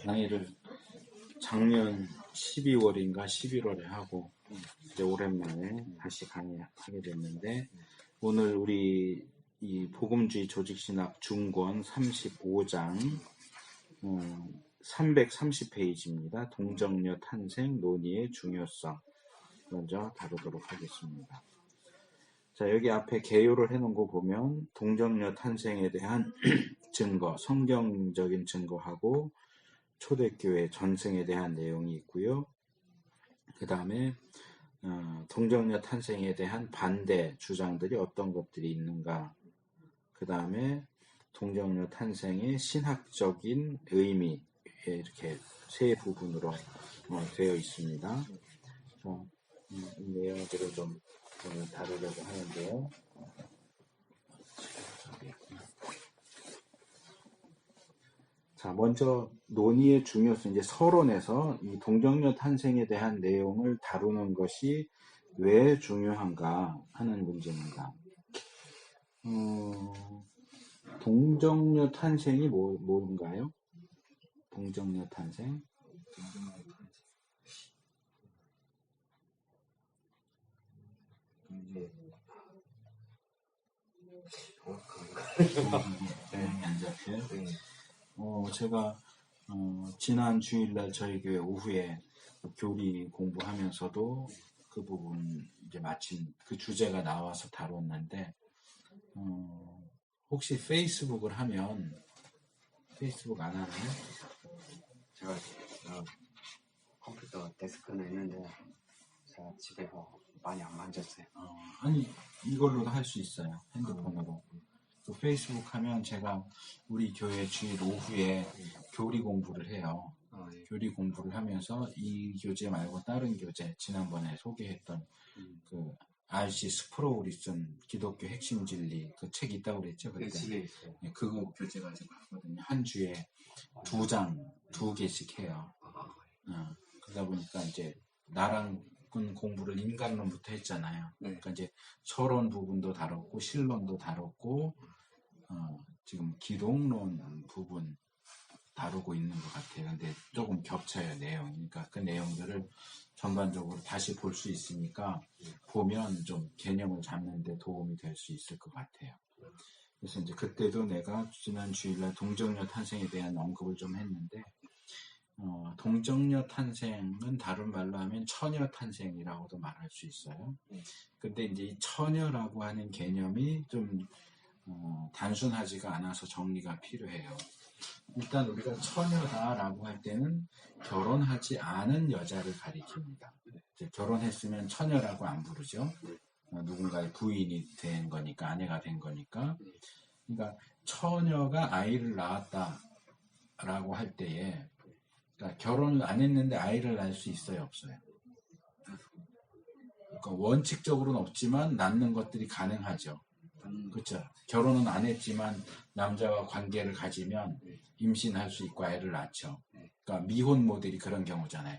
강의를 작년 12월인가 11월에 하고 이제 오랜만에 다시 강의하게 됐는데, 오늘 우리 이 복음주의 조직신학 중권 35장 330페이지입니다. 동정녀 탄생 논의의 중요성 먼저 다루도록 하겠습니다. 자, 여기 앞에 개요를 해놓은 거 보면 동정녀 탄생에 대한 증거, 성경적인 증거하고 초대교회 전승에 대한 내용이 있고요. 그 다음에 동정녀 탄생에 대한 반대 주장들이 어떤 것들이 있는가, 그 다음에 동정녀 탄생의 신학적인 의미, 이렇게 세 부분으로 되어 있습니다. 이 내용들을 좀 오늘 다루려고 하는데요. 자, 먼저 논의의 중요성, 이제 서론에서 이 동정녀 탄생에 대한 내용을 다루는 것이 왜 중요한가 하는 문제입니다. 동정녀 탄생이 뭔가요? 동정녀 탄생? 제가 지난 주일날 저희 교회 오후에 교리 공부하면서도 그 부분 이제 마침 그 주제가 나와서 다뤘는데, 혹시 페이스북을 하면, 페이스북 안 하나요? 제가 컴퓨터 데스크는 있는데 제가 집에서 많이 안 만졌어요. 아니, 이걸로도 할 수 있어요. 핸드폰으로. 또 페이스북 하면 제가 우리 교회 주일 오후에 교리 공부를 해요. 예. 교리 공부를 하면서 이 교재 말고 다른 교재, 지난번에 소개했던 그 R.C. 스프로울이 쓴 기독교 핵심 진리 그 책 있다고 그랬죠? 그때. 집에 있어요. 네, 그거 교재 가지고 하거든요. 한 주에 2장, 2개씩 해요. 그러다 보니까 이제 나랑 공부를 인간론부터 했잖아요. 그러니까 이제 서론 부분도 다뤘고 실론도 다뤘고 지금 기독론 부분 다루고 있는 것 같아요. 근데 조금 겹쳐요, 내용이. 그러니까 그 내용들을 전반적으로 다시 볼 수 있으니까 보면 좀 개념을 잡는 데 도움이 될 수 있을 것 같아요. 그래서 이제 그때도 내가 지난 주일날 동정녀 탄생에 대한 언급을 좀 했는데, 동정녀 탄생은 다른 말로 하면 처녀 탄생이라고도 말할 수 있어요. 근데 이제 이 처녀라고 하는 개념이 좀 단순하지가 않아서 정리가 필요해요. 일단 우리가 처녀다라고 할 때는 결혼하지 않은 여자를 가리킵니다. 이제 결혼했으면 처녀라고 안 부르죠. 누군가의 부인이 된 거니까, 아내가 된 거니까. 그러니까 처녀가 아이를 낳았다라고 할 때에, 그러니까 결혼을 안 했는데 아이를 낳을 수 있어요, 없어요? 그러니까 원칙적으로는 없지만 낳는 것들이 가능하죠. 그렇죠. 결혼은 안 했지만 남자와 관계를 가지면 임신할 수 있고 아이를 낳죠. 그러니까 미혼 모델이 그런 경우잖아요.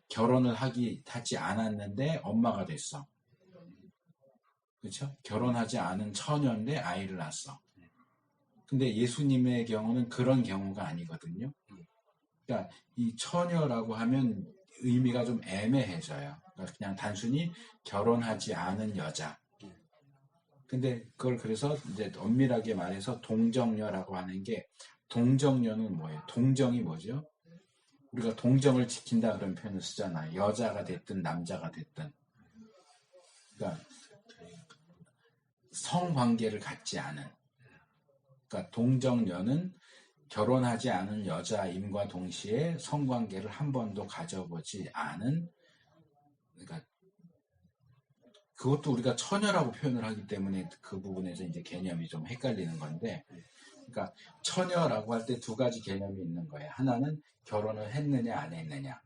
결혼을 하지 않았는데 엄마가 됐어. 그렇죠. 결혼하지 않은 처녀인데 아이를 낳았어. 근데 예수님의 경우는 그런 경우가 아니거든요. 그러니까 이 처녀라고 하면 의미가 좀 애매해져요. 그러니까 그냥 단순히 결혼하지 않은 여자. 근데 그걸 그래서 이제 엄밀하게 말해서 동정녀라고 하는 게, 동정녀는 뭐예요? 동정이 뭐죠? 우리가 동정을 지킨다 그런 표현을 쓰잖아요. 여자가 됐든 남자가 됐든. 그러니까 성관계를 갖지 않은. 그러니까 동정녀는 결혼하지 않은 여자임과 동시에 성관계를 한 번도 가져보지 않은, 그러니까 그것도 우리가 처녀라고 표현을 하기 때문에 그 부분에서 이제 개념이 좀 헷갈리는 건데, 그러니까 처녀라고 할 때 두 가지 개념이 있는 거예요. 하나는 결혼을 했느냐 안 했느냐.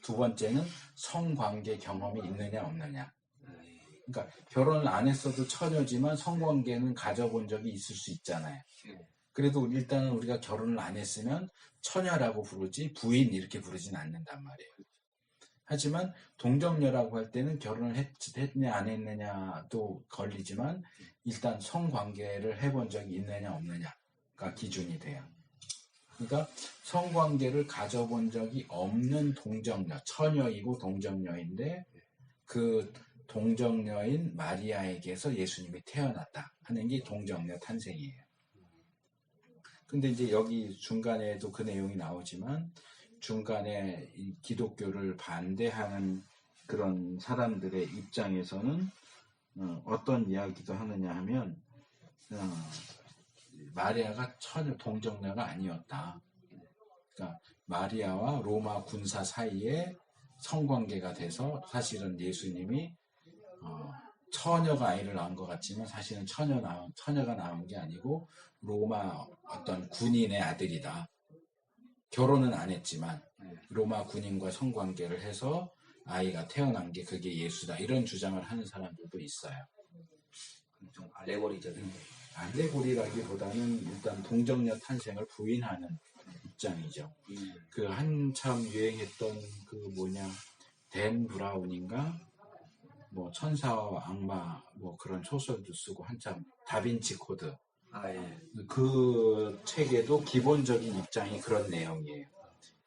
두 번째는 성관계 경험이 있느냐 없느냐. 그러니까 결혼을 안 했어도 처녀지만 성관계는 가져본 적이 있을 수 있잖아요. 그래도 일단은 우리가 결혼을 안 했으면 처녀라고 부르지 부인 이렇게 부르진 않는단 말이에요. 하지만 동정녀라고 할 때는 결혼을 했느냐 안 했느냐도 걸리지만 일단 성관계를 해본 적이 있느냐 없느냐가 기준이 돼요. 그러니까 성관계를 가져본 적이 없는 동정녀, 처녀이고 동정녀인데 그 동정녀인 마리아에게서 예수님이 태어났다 하는 게 동정녀 탄생이에요. 근데 이제 여기 중간에도 그 내용이 나오지만 중간에 이 기독교를 반대하는 그런 사람들의 입장에서는 어떤 이야기도 하느냐 하면 마리아가 처녀 동정녀가 아니었다. 그러니까 마리아와 로마 군사 사이에 성관계가 돼서 사실은 예수님이 처녀가 아이를 낳은 것 같지만 사실은 처녀가 낳은 게 아니고 로마 어떤 군인의 아들이다. 결혼은 안 했지만 로마 군인과 성관계를 해서 아이가 태어난 게 그게 예수다. 이런 주장을 하는 사람들도 있어요. 좀 알레고리적인. 알레고리라기보다는 일단 동정녀 탄생을 부인하는 입장이죠. 그 한참 유행했던 그 댄 브라운인가 뭐 천사와 악마 뭐 그런 소설도 쓰고 한참 다빈치 코드 예. 그 책에도 기본적인 입장이 그런 내용이에요.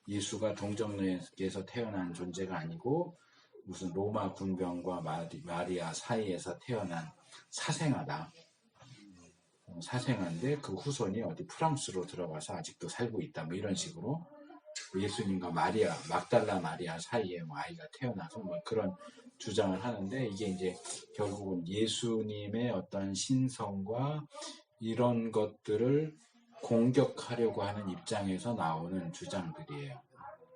예수가 동정녀에게서 태어난 존재가 아니고 무슨 로마 군병과 마리아 사이에서 태어난 사생아다. 사생아인데 그 후손이 어디 프랑스로 들어가서 아직도 살고 있다. 뭐 이런 식으로 예수님과 막달라 마리아 사이에 뭐 아이가 태어나서 뭐 그런 주장을 하는데 이게 이제 결국은 예수님의 어떤 신성과 이런 것들을 공격하려고 하는 입장에서 나오는 주장들이에요.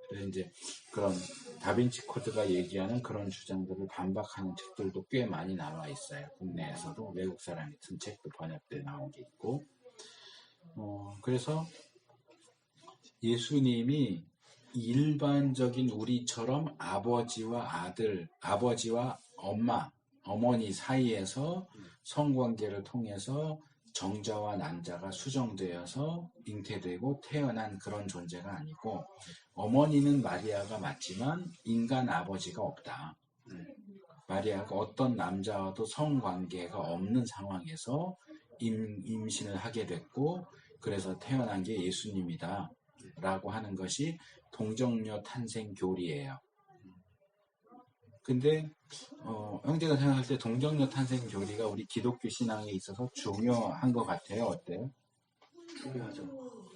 그래서 이제 그런 다빈치 코드가 얘기하는 그런 주장들을 반박하는 책들도 꽤 많이 나와 있어요. 국내에서도 외국 사람이 쓴 책도 번역돼 나온 게 있고. 그래서 예수님이 일반적인 우리처럼 아버지와 아들, 아버지와 어머니 사이에서 성관계를 통해서 정자와 난자가 수정되어서 잉태되고 태어난 그런 존재가 아니고 어머니는 마리아가 맞지만 인간 아버지가 없다. 마리아가 어떤 남자와도 성관계가 없는 상황에서 임신을 하게 됐고 그래서 태어난 게 예수님이다 라고 하는 것이 동정녀 탄생 교리예요. 근데 형제가 생각할 때 동정녀 탄생 교리가 우리 기독교 신앙에 있어서 중요한 것 같아요. 어때요? 중요하죠.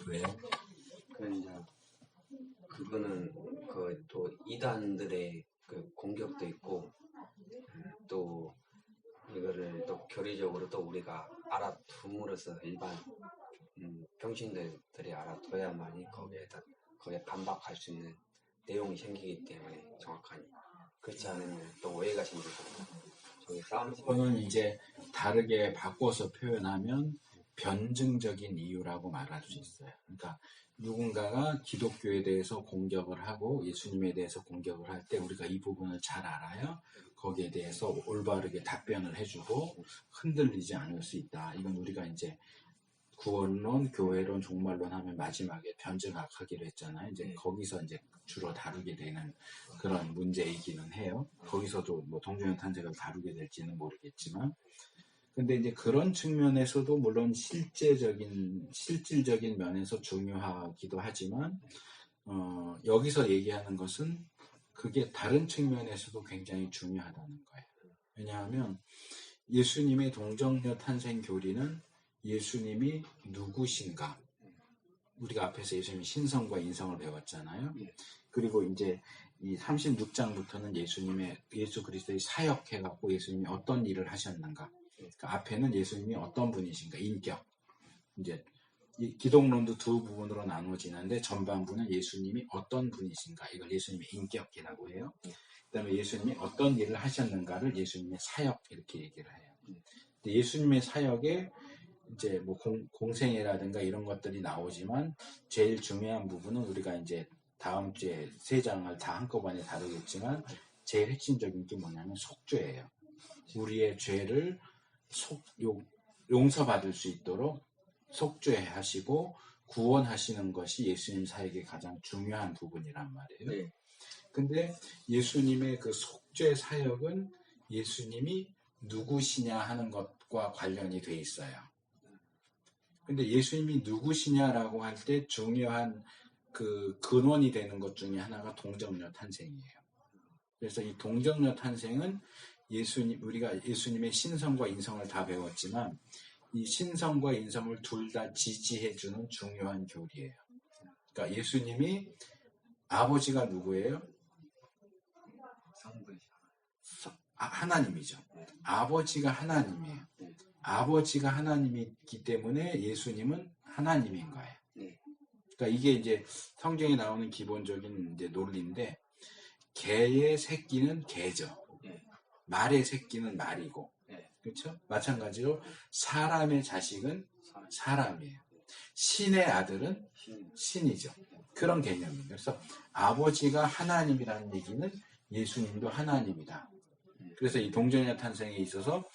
왜요? 그거는 또 이단들의 그 공격도 있고 또 이거를 또 교리적으로 또 우리가 알아둠으로써 일반 병신들이 알아둬야만이 거기에 반박할 수 있는 내용이 생기기 때문에 정확하니 그렇지 않으면 또 오해가 생기고 저기 싸움이 그거는 이제 다르게 바꿔서 표현하면 변증적인 이유라고 말할 수 있어요. 그러니까 누군가가 기독교에 대해서 공격을 하고 예수님에 대해서 공격을 할 때 우리가 이 부분을 잘 알아야 거기에 대해서 올바르게 답변을 해주고 흔들리지 않을 수 있다. 이건 우리가 이제 구원론, 교회론, 종말론 하면 마지막에 변증학 하기로 했잖아요. 이제 거기서 이제 주로 다루게 되는 그런 문제이기는 해요. 거기서도 뭐 동정녀 탄생을 다루게 될지는 모르겠지만, 근데 이제 그런 측면에서도 물론 실질적인 면에서 중요하기도 하지만, 여기서 얘기하는 것은 그게 다른 측면에서도 굉장히 중요하다는 거예요. 왜냐하면 예수님의 동정녀 탄생 교리는 예수님이 누구신가? 우리가 앞에서 예수님의 신성과 인성을 배웠잖아요. 그리고 이제 이 36장부터는 예수 그리스도의 사역해갖고 예수님이 어떤 일을 하셨는가? 그러니까 앞에는 예수님이 어떤 분이신가? 인격. 이제 이 기독론도 두 부분으로 나눠지는데 전반부는 예수님이 어떤 분이신가? 이걸 예수님의 인격이라고 해요. 그다음에 예수님이 어떤 일을 하셨는가를 예수님의 사역 이렇게 얘기를 해요. 예수님의 사역에 이제 뭐 공생애라든가 이런 것들이 나오지만 제일 중요한 부분은 우리가 이제 다음 주에 3장을 다 한꺼번에 다루겠지만 제일 핵심적인 게 뭐냐면 속죄예요. 우리의 죄를 용서받을 수 있도록 속죄하시고 구원하시는 것이 예수님 사역의 가장 중요한 부분이란 말이에요. 네. 근데 예수님의 그 속죄 사역은 예수님이 누구시냐 하는 것과 관련이 돼 있어요. 근데 예수님이 누구시냐라고 할 때 중요한 그 근원이 되는 것 중에 하나가 동정녀 탄생이에요. 그래서 이 동정녀 탄생은 우리가 예수님의 신성과 인성을 다 배웠지만 이 신성과 인성을 둘 다 지지해주는 중요한 교리예요. 그러니까 예수님이 아버지가 누구예요? 하나님이죠. 아버지가 하나님이에요. 아버지가 하나님이기 때문에 예수님은 하나님인 거예요. 그러니까 이게 이제 성경에 나오는 기본적인 이제 논리인데, 개의 새끼는 개죠. 말의 새끼는 말이고, 그렇죠? 마찬가지로 사람의 자식은 사람이에요. 신의 아들은 신이죠. 그런 개념이에요. 그래서 아버지가 하나님이라는 얘기는 예수님도 하나님이다. 그래서 이 동정녀 탄생에 있어서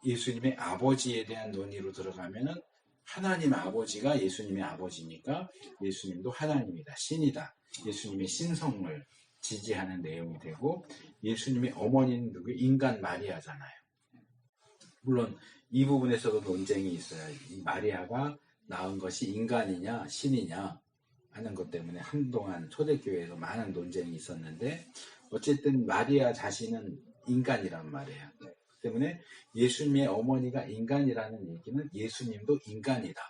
예수님의 아버지에 대한 논의로 들어가면은 하나님 아버지가 예수님의 아버지니까 예수님도 하나님이다, 신이다. 예수님의 신성을 지지하는 내용이 되고, 예수님의 어머니는 누구예요? 인간 마리아잖아요. 물론 이 부분에서도 논쟁이 있어요. 이 마리아가 낳은 것이 인간이냐 신이냐 하는 것 때문에 한동안 초대교회에서 많은 논쟁이 있었는데, 어쨌든 마리아 자신은 인간이란 말이에요. 때문에 예수님의 어머니가 인간이라는 얘기는 예수님도 인간이다.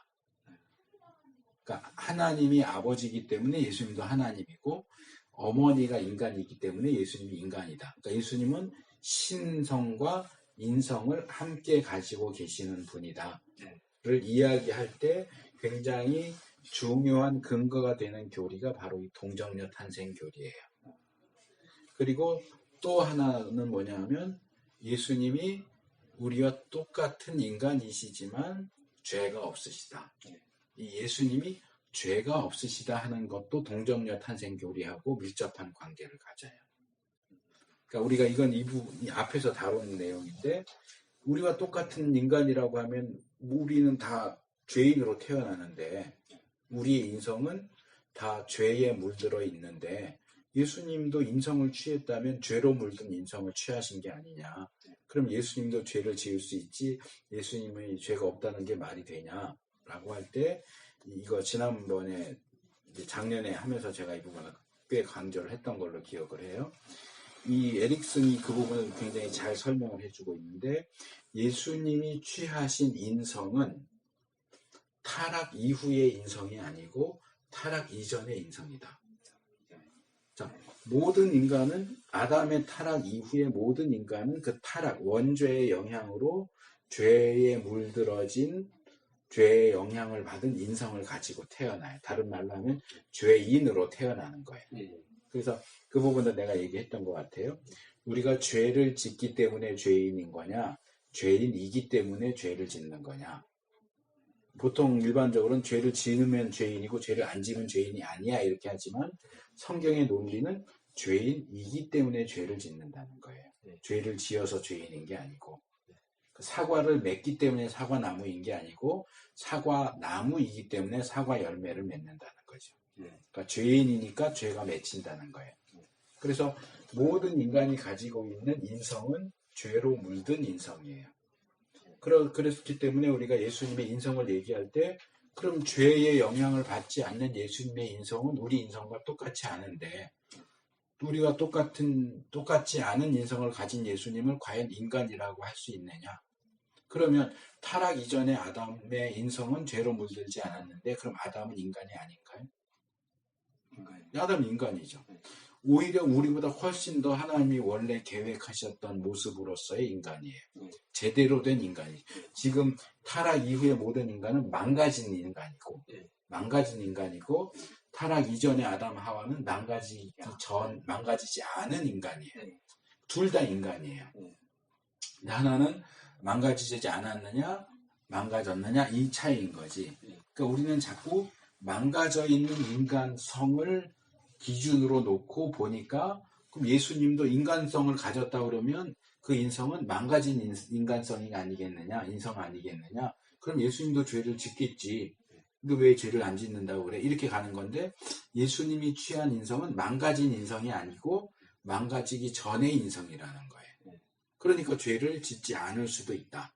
그러니까 하나님이 아버지이기 때문에 예수님도 하나님이고, 어머니가 인간이기 때문에 예수님이 인간이다. 그러니까 예수님은 신성과 인성을 함께 가지고 계시는 분이다. 를 이야기할 때 굉장히 중요한 근거가 되는 교리가 바로 이 동정녀 탄생 교리예요. 그리고 또 하나는 뭐냐면, 예수님이 우리와 똑같은 인간이시지만 죄가 없으시다. 이 예수님이 죄가 없으시다 하는 것도 동정녀 탄생 교리하고 밀접한 관계를 가져요. 그러니까 우리가 이건 이 앞에서 다룬 내용인데, 우리와 똑같은 인간이라고 하면 우리는 다 죄인으로 태어나는데, 우리의 인성은 다 죄에 물들어 있는데, 예수님도 인성을 취했다면 죄로 물든 인성을 취하신 게 아니냐. 그럼 예수님도 죄를 지을 수 있지 예수님의 죄가 없다는 게 말이 되냐라고 할 때, 이거 지난번에 작년에 하면서 제가 이 부분을 꽤 강조를 했던 걸로 기억을 해요. 이 에릭슨이 그 부분을 굉장히 잘 설명을 해주고 있는데, 예수님이 취하신 인성은 타락 이후의 인성이 아니고 타락 이전의 인성이다. 자, 모든 인간은, 아담의 타락 이후의 모든 인간은 그 타락, 원죄의 영향으로 죄에 물들어진, 죄의 영향을 받은 인성을 가지고 태어나요. 다른 말로 하면 죄인으로 태어나는 거예요. 그래서 그 부분은 내가 얘기했던 것 같아요. 우리가 죄를 짓기 때문에 죄인인 거냐, 죄인이기 때문에 죄를 짓는 거냐. 보통 일반적으로는 죄를 지으면 죄인이고 죄를 안 지으면 죄인이 아니야 이렇게 하지만, 성경의 논리는 죄인이기 때문에 죄를 짓는다는 거예요. 죄를 지어서 죄인인 게 아니고, 사과를 맺기 때문에 사과나무인 게 아니고 사과나무이기 때문에 사과 열매를 맺는다는 거죠. 그러니까 죄인이니까 죄가 맺힌다는 거예요. 그래서 모든 인간이 가지고 있는 인성은 죄로 물든 인성이에요. 그렇기 때문에 우리가 예수님의 인성을 얘기할 때, 그럼 죄의 영향을 받지 않는 예수님의 인성은 우리 인성과 똑같지 않은데, 우리가 똑같지 않은 인성을 가진 예수님을 과연 인간이라고 할 수 있느냐? 그러면 타락 이전의 아담의 인성은 죄로 물들지 않았는데, 그럼 아담은 인간이 아닌가요? 아담은 인간이죠. 오히려 우리보다 훨씬 더 하나님이 원래 계획하셨던 모습으로서의 인간이에요. 제대로 된 인간이에요. 지금 타락 이후의 모든 인간은 망가진 인간이고, 타락 이전의 아담 하와는 망가지지 않은 인간이에요. 둘 다 인간이에요. 하나는 망가지지 않았느냐, 망가졌느냐, 이 차이인 거지. 그러니까 우리는 자꾸 망가져 있는 인간성을 기준으로 놓고 보니까, 그럼 예수님도 인간성을 가졌다 그러면 그 인성은 망가진 인간성이 아니겠느냐, 인성 아니겠느냐. 그럼 예수님도 죄를 짓겠지. 근데 왜 죄를 안 짓는다고 그래? 이렇게 가는 건데, 예수님이 취한 인성은 망가진 인성이 아니고 망가지기 전의 인성이라는 거예요. 그러니까 죄를 짓지 않을 수도 있다.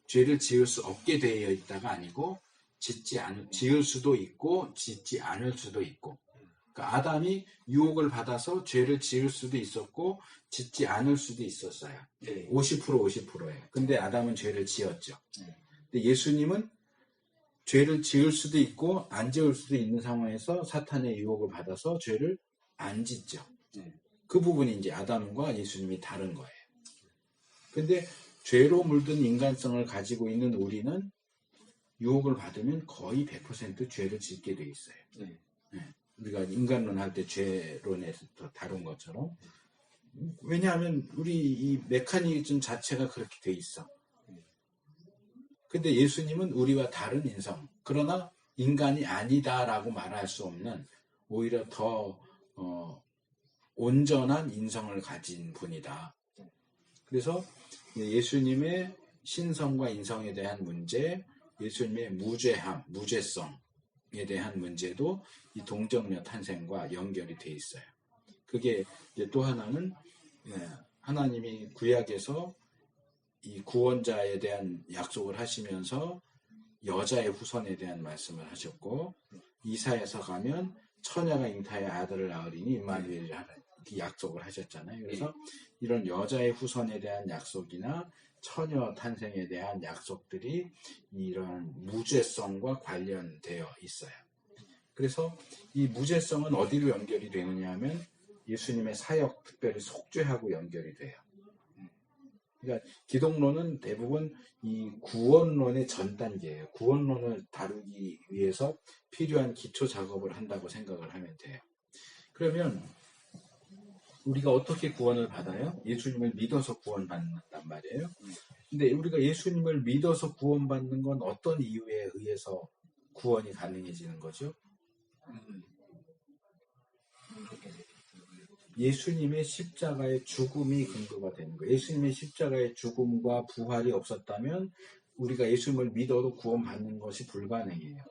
죄를 지을 수 없게 되어 있다가 아니고 지을 수도 있고 짓지 않을 수도 있고. 그러니까 아담이 유혹을 받아서 죄를 지을 수도 있었고 짓지 않을 수도 있었어요. 50% 50%예요. 근데 아담은 죄를 지었죠. 근데 예수님은 죄를 지을 수도 있고 안 지을 수도 있는 상황에서 사탄의 유혹을 받아서 죄를 안 짓죠. 그 부분이 이제 아담과 예수님이 다른 거예요. 근데 죄로 물든 인간성을 가지고 있는 우리는 유혹을 받으면 거의 100% 죄를 짓게 돼 있어요. 우리가 인간론 할 때 죄론에서 다룬 것처럼. 왜냐하면 우리 이 메커니즘 자체가 그렇게 돼 있어. 근데 예수님은 우리와 다른 인성, 그러나 인간이 아니다라고 말할 수 없는 오히려 더 온전한 인성을 가진 분이다. 그래서 예수님의 신성과 인성에 대한 문제, 예수님의 무죄성에 대한 문제도 이 동정녀 탄생과 연결이 돼 있어요. 그게 이제 또 하나는 하나님이 구약에서 이 구원자에 대한 약속을 하시면서 여자의 후손에 대한 말씀을 하셨고, 이사야서 가면 처녀가 잉타의 아들을 낳으리니 임마누엘이라 이렇게 약속을 하셨잖아요. 그래서 이런 여자의 후손에 대한 약속이나 처녀 탄생에 대한 약속들이 이런 무죄성과 관련되어 있어요. 그래서 이 무죄성은 어디로 연결이 되느냐 하면 예수님의 사역, 특별히 속죄하고 연결이 돼요. 그러니까 기독론은 대부분 이 구원론의 전 단계예요. 구원론을 다루기 위해서 필요한 기초 작업을 한다고 생각을 하면 돼요. 그러면 우리가 어떻게 구원을 받아요? 예수님을 믿어서 구원받는단 말이에요. 근데 우리가 예수님을 믿어서 구원받는 건 어떤 이유에 의해서 구원이 가능해지는 거죠? 예수님의 십자가의 죽음이 근거가 되는 거예요. 예수님의 십자가의 죽음과 부활이 없었다면 우리가 예수님을 믿어도 구원받는 것이 불가능해요.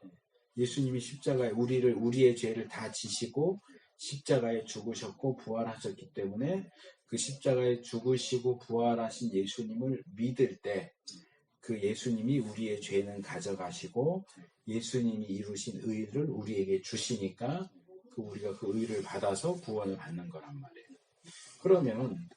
예수님이 십자가에 우리의 죄를 다 지시고 십자가에 죽으셨고 부활하셨기 때문에 그 십자가에 죽으시고 부활하신 예수님을 믿을 때 그 예수님이 우리의 죄는 가져가시고 예수님이 이루신 의를 우리에게 주시니까 우리가 그 의를 받아서 구원을 받는 거란 말이에요. 그러면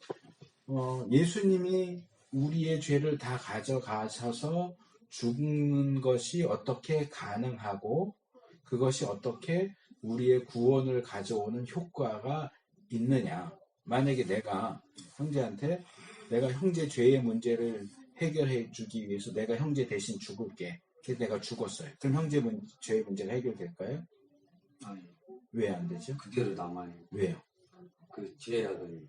예수님이 우리의 죄를 다 가져가셔서 죽는 것이 어떻게 가능하고 그것이 어떻게 우리의 구원을 가져오는 효과가 있느냐. 만약에 내가 형제한테 내가 형제 죄의 문제를 해결해 주기 위해서 내가 형제 대신 죽을게. 그래서 내가 죽었어요. 그럼 형제 죄의 문제가 해결될까요? 아니. 왜 안 되죠? 그대로 남아요. 왜요? 그 죄악은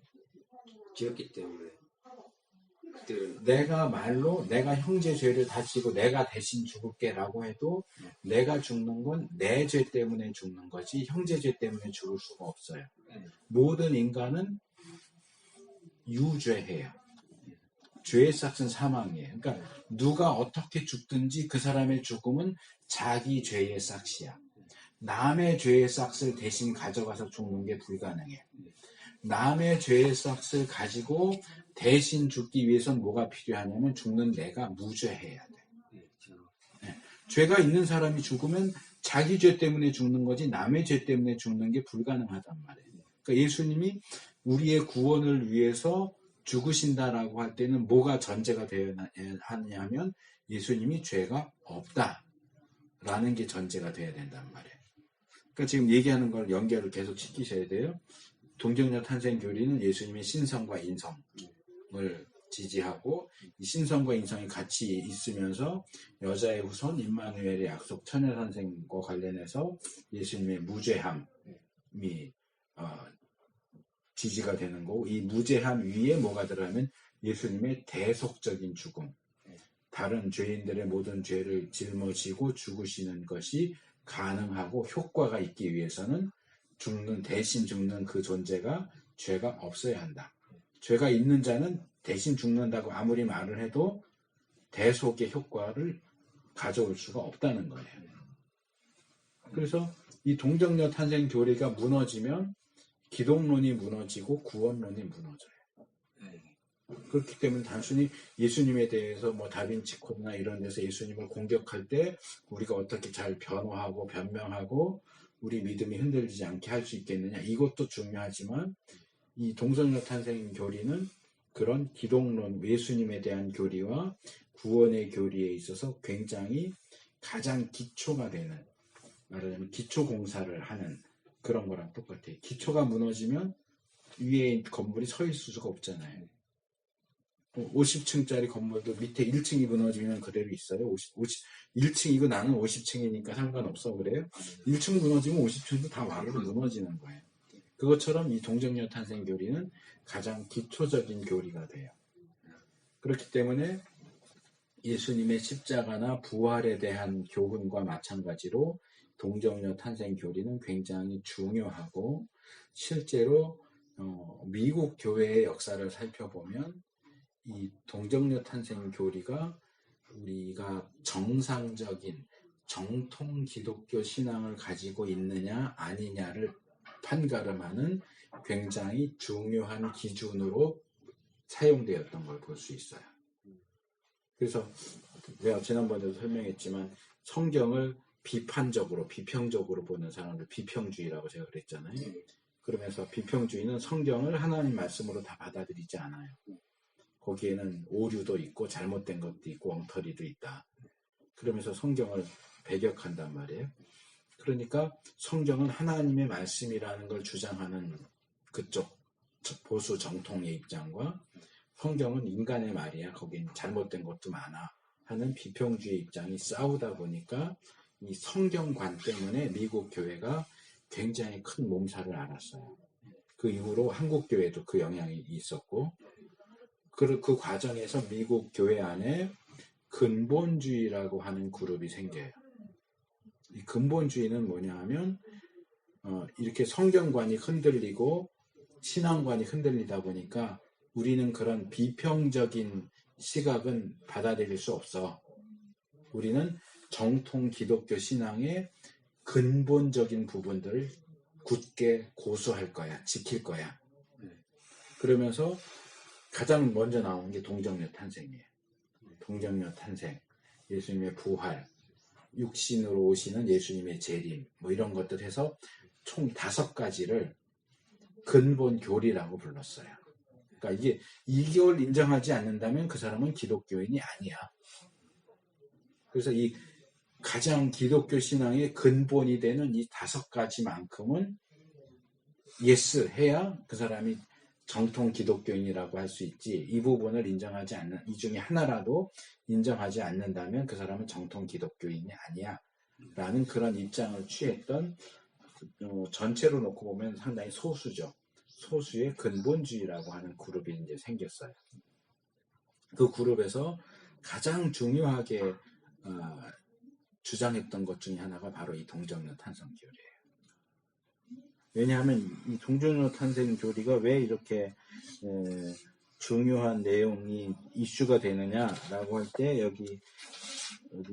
지었기 때문에 그대로 내가 말로 내가 형제 죄를 다 지고 내가 대신 죽을게라고 해도 내가 죽는 건 내 죄 때문에 죽는 거지 형제 죄 때문에 죽을 수가 없어요. 모든 인간은 유죄해요. 죄의 삭은 사망이에요. 그러니까 누가 어떻게 죽든지 그 사람의 죽음은 자기 죄의 삭이야. 남의 죄의 삭을 대신 가져가서 죽는 게 불가능해. 남의 죄의 삭을 가지고 대신 죽기 위해선 뭐가 필요하냐면 죽는 내가 무죄해야 돼. 죄가 있는 사람이 죽으면 자기 죄 때문에 죽는 거지 남의 죄 때문에 죽는 게 불가능하단 말이에요. 그러니까 예수님이 우리의 구원을 위해서 죽으신다라고 할 때는 뭐가 전제가 되어야 하냐면 예수님이 죄가 없다라는 게 전제가 돼야 된단 말이에요. 그러니까 지금 얘기하는 걸 연결을 계속 시키셔야 돼요. 동정녀 탄생 교리는 예수님의 신성과 인성을 지지하고 이 신성과 인성이 같이 있으면서 여자의 후손 임마누엘의 약속 처녀 탄생과 관련해서 예수님의 무죄함이 지지가 되는 거고 이 무죄함 위에 뭐가 들어가면 예수님의 대속적인 죽음 다른 죄인들의 모든 죄를 짊어지고 죽으시는 것이 가능하고 효과가 있기 위해서는 대신 죽는 그 존재가 죄가 없어야 한다. 죄가 있는 자는 대신 죽는다고 아무리 말을 해도 대속의 효과를 가져올 수가 없다는 거예요. 그래서 이 동정녀 탄생 교리가 무너지면 기독론이 무너지고 구원론이 무너져요. 그렇기 때문에 단순히 예수님에 대해서 뭐 다빈치 코드나 이런 데서 예수님을 공격할 때 우리가 어떻게 잘 변호하고 변명하고 우리 믿음이 흔들리지 않게 할 수 있겠느냐, 이것도 중요하지만 이 동정녀 탄생 교리는 그런 기독론, 예수님에 대한 교리와 구원의 교리에 있어서 굉장히 가장 기초가 되는, 말하자면 기초 공사를 하는 그런 거랑 똑같아요. 기초가 무너지면 위에 건물이 서 있을 수가 없잖아요. 50층짜리 건물도 밑에 1층이 무너지면 그대로 있어요. 1층이고 나는 50층이니까 상관없어 그래요? 1층 무너지면 50층도 다 와르르 무너지는 거예요. 그것처럼 이 동정녀 탄생 교리는 가장 기초적인 교리가 돼요. 그렇기 때문에 예수님의 십자가나 부활에 대한 교훈과 마찬가지로 동정녀 탄생 교리는 굉장히 중요하고, 실제로 미국 교회의 역사를 살펴보면 이 동정녀 탄생 교리가 우리가 정상적인 정통 기독교 신앙을 가지고 있느냐 아니냐를 판가름하는 굉장히 중요한 기준으로 사용되었던 걸 볼 수 있어요. 그래서 내가 지난번에도 설명했지만 성경을 비판적으로, 비평적으로 보는 사람들, 비평주의라고 제가 그랬잖아요. 그러면서 비평주의는 성경을 하나님 말씀으로 다 받아들이지 않아요. 거기에는 오류도 있고 잘못된 것도 있고 엉터리도 있다. 그러면서 성경을 배격한단 말이에요. 그러니까 성경은 하나님의 말씀이라는 걸 주장하는 그쪽 보수 정통의 입장과 성경은 인간의 말이야, 거긴 잘못된 것도 많아 하는 비평주의 입장이 싸우다 보니까 이 성경관 때문에 미국 교회가 굉장히 큰 몸살을 앓았어요. 그 이후로 한국 교회도 그 영향이 있었고, 그 과정에서 미국 교회 안에 근본주의라고 하는 그룹이 생겨요. 이 근본주의는 뭐냐 하면 이렇게 성경관이 흔들리고 신앙관이 흔들리다 보니까 우리는 그런 비평적인 시각은 받아들일 수 없어. 우리는 정통 기독교 신앙의 근본적인 부분들을 굳게 고수할 거야, 지킬 거야. 그러면서 가장 먼저 나오는 게 동정녀 탄생이에요. 동정녀 탄생, 예수님의 부활, 육신으로 오시는 예수님의 재림, 뭐 이런 것들 해서 총 5가지를 근본 교리라고 불렀어요. 그러니까 이걸 인정하지 않는다면 그 사람은 기독교인이 아니야. 그래서 이 가장 기독교 신앙의 근본이 되는 이 5가지만큼은 예스 해야 그 사람이 정통 기독교인이라고 할 수 있지, 이 부분을 인정하지 않는, 이 중에 하나라도 인정하지 않는다면 그 사람은 정통 기독교인이 아니야 라는 그런 입장을 취했던, 전체로 놓고 보면 상당히 소수죠. 소수의 근본주의라고 하는 그룹이 이제 생겼어요. 그 그룹에서 가장 중요하게 주장했던 것 중에 하나가 바로 이 동정녀 탄생 교리예요. 왜냐하면 이 동정녀 탄생 교리가 왜 이렇게 중요한 내용이 이슈가 되느냐라고 할 때 여기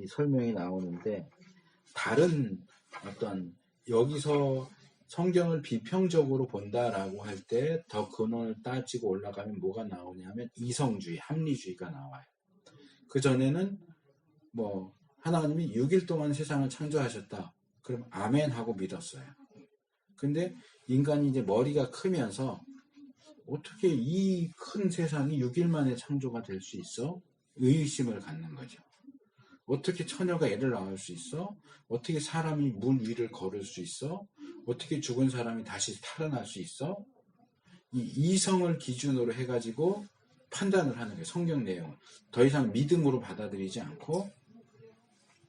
설명이 나오는데, 다른 어떤 여기서 성경을 비평적으로 본다라고 할 때 더 근원을 따지고 올라가면 뭐가 나오냐면 이성주의, 합리주의가 나와요. 그 전에는 뭐 하나님이 6일 동안 세상을 창조하셨다. 그럼 아멘 하고 믿었어요. 근데 인간이 이제 머리가 크면서 어떻게 이 큰 세상이 6일 만에 창조가 될 수 있어? 의심을 갖는 거죠. 어떻게 처녀가 애를 낳을 수 있어? 어떻게 사람이 물 위를 걸을 수 있어? 어떻게 죽은 사람이 다시 살아날 수 있어? 이 이성을 기준으로 해가지고 판단을 하는 거예요. 성경 내용을 더 이상 믿음으로 받아들이지 않고,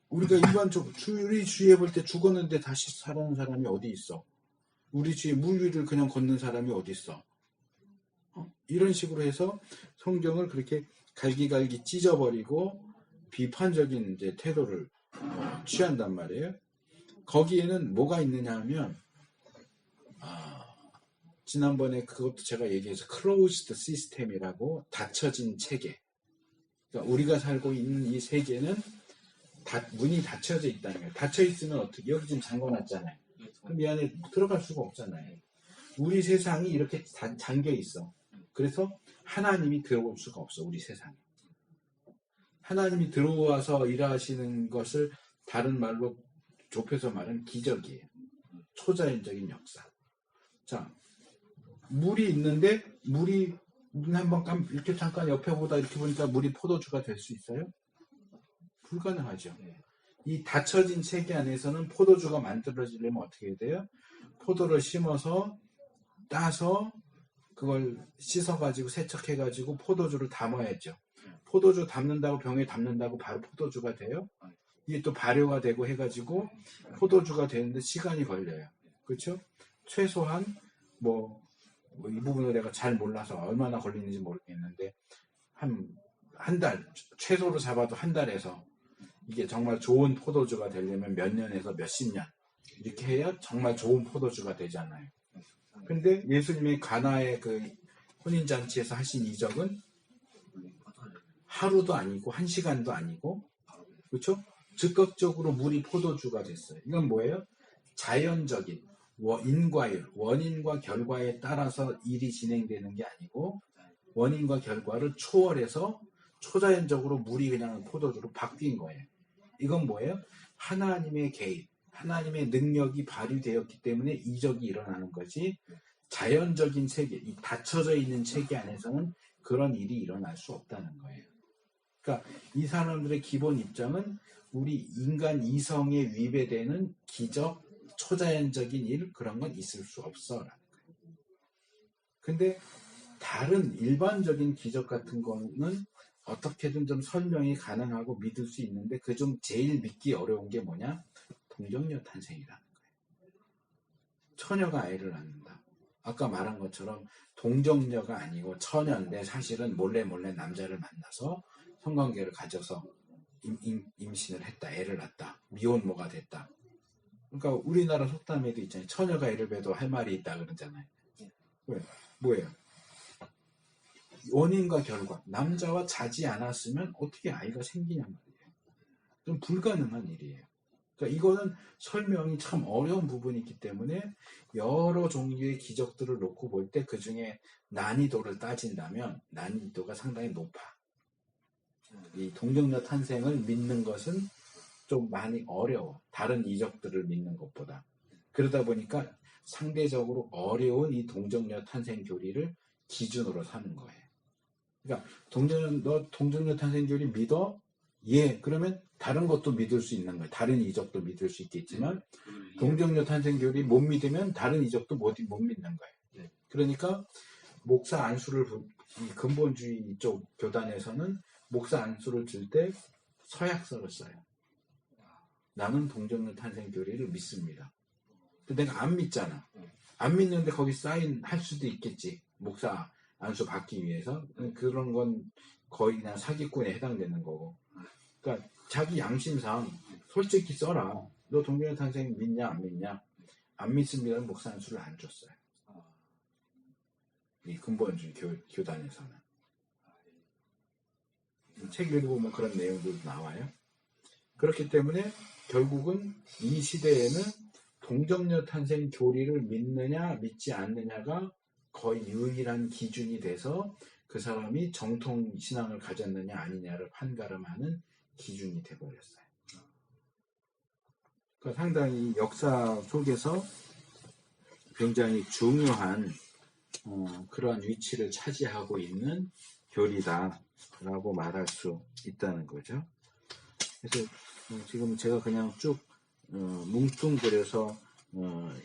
우리가 일반적으로 우리 주위에 볼 때 죽었는데 다시 살아난 사람이 어디 있어? 우리 주위에 물 위를 그냥 걷는 사람이 어디 있어? 이런 식으로 해서 성경을 그렇게 갈기갈기 찢어버리고 비판적인 이제 태도를 취한단 말이에요. 거기에는 뭐가 있느냐 하면, 지난번에 그것도 제가 얘기해서 closed system이라고, 닫혀진 체계. 그러니까 우리가 살고 있는 이 세계는 문이 닫혀져 있다는 거예요. 닫혀 있으면 어떻게, 여기 지금 잠궈놨잖아요. 그럼 이 안에 들어갈 수가 없잖아요. 우리 세상이 이렇게 잠겨 있어. 그래서 하나님이 들어올 수가 없어, 우리 세상에. 하나님이 들어와서 일하시는 것을 다른 말로 좁혀서 말하면 기적이에요. 초자연적인 역사. 자, 물이 있는데 물이 눈 한번 이렇게 잠깐 옆에 보다 이렇게 보니까 물이 포도주가 될 수 있어요? 불가능하죠. 이 닫혀진 체계 안에서는 포도주가 만들어지려면 어떻게 해야 돼요? 포도를 심어서 따서 그걸 씻어가지고 세척해가지고 포도주를 담아야죠. 포도주 담는다고 병에 담는다고 바로 포도주가 돼요? 이게 또 발효가 되고 해가지고 포도주가 되는데 시간이 걸려요. 그렇죠? 최소한 이 부분을 내가 잘 몰라서 얼마나 걸리는지 모르겠는데 한 달, 최소로 잡아도 한 달에서 이게 정말 좋은 포도주가 되려면 몇 년에서 몇십 년 이렇게 해야 정말 좋은 포도주가 되잖아요. 근데 예수님의 가나의 그 혼인잔치에서 하신 이적은 하루도 아니고 한 시간도 아니고, 그렇죠? 즉각적으로 물이 포도주가 됐어요. 이건 뭐예요? 자연적인 인과율, 원인과 결과에 따라서 일이 진행되는 게 아니고 원인과 결과를 초월해서 초자연적으로 물이 그냥 포도주로 바뀐 거예요. 이건 뭐예요? 하나님의 개입, 하나님의 능력이 발휘되었기 때문에 이적이 일어나는 거지, 자연적인 세계, 이 닫혀져 있는 체계 안에서는 그런 일이 일어날 수 없다는 거예요. 그러니까 이 사람들의 기본 입장은 우리 인간 이성에 위배되는 기적, 초자연적인 일, 그런 건 있을 수 없어라는 거예요. 근데 다른 일반적인 기적 같은 거는 어떻게든 좀 설명이 가능하고 믿을 수 있는데 그 좀 제일 믿기 어려운 게 뭐냐? 동정녀 탄생이라는 거예요. 처녀가 아이를 낳는다. 아까 말한 것처럼 동정녀가 아니고 처녀인데 사실은 몰래 남자를 만나서 성관계를 가져서 임신을 했다. 애를 낳았다. 미혼모가 됐다. 그러니까 우리나라 속담에도 있잖아요. 처녀가 애를 배도 할 말이 있다 그러잖아요. 왜? 뭐예요? 원인과 결과. 남자와 자지 않았으면 어떻게 아이가 생기냐 말이에요. 좀 불가능한 일이에요. 그러니까 이거는 설명이 참 어려운 부분이 있기 때문에 여러 종류의 기적들을 놓고 볼 때 그 중에 난이도를 따진다면 난이도가 상당히 높아. 이 동정녀 탄생을 믿는 것은 좀 많이 어려워. 다른 이적들을 믿는 것보다. 그러다 보니까 상대적으로 어려운 이 동정녀 탄생 교리를 기준으로 사는 거예요. 그러니까 너 동정녀 탄생 교리 믿어? 예. 그러면 다른 것도 믿을 수 있는 거예요. 다른 이적도 믿을 수 있겠지만 동정녀 탄생 교리 못 믿으면 다른 이적도 못 믿는 거예요. 그러니까 목사 안수를 이 근본주의 쪽 교단에서는 목사 안수를 줄 때 서약서를 써요. 나는 동정녀 탄생 교리를 믿습니다. 근데 내가 안 믿잖아. 안 믿는데 거기 사인할 수도 있겠지. 목사 안수 받기 위해서. 그런 건 거의 그냥 사기꾼에 해당되는 거고. 그러니까 자기 양심상 솔직히 써라. 너 동정녀 탄생 믿냐 안 믿냐? 안 믿습니다는 목사 안수를 안 줬어요. 이 근본주의 교단에서는. 책 읽어보면 그런 내용들도 나와요. 그렇기 때문에 결국은 이 시대에는 동정녀 탄생 교리를 믿느냐 믿지 않느냐가 거의 유일한 기준이 돼서 그 사람이 정통 신앙을 가졌느냐 아니냐를 판가름하는 기준이 돼버렸어요. 그러니까 상당히 역사 속에서 굉장히 중요한 그러한 위치를 차지하고 있는 교리다라고 말할 수 있다는 거죠. 그래서 지금 제가 그냥 쭉 뭉뚱그려서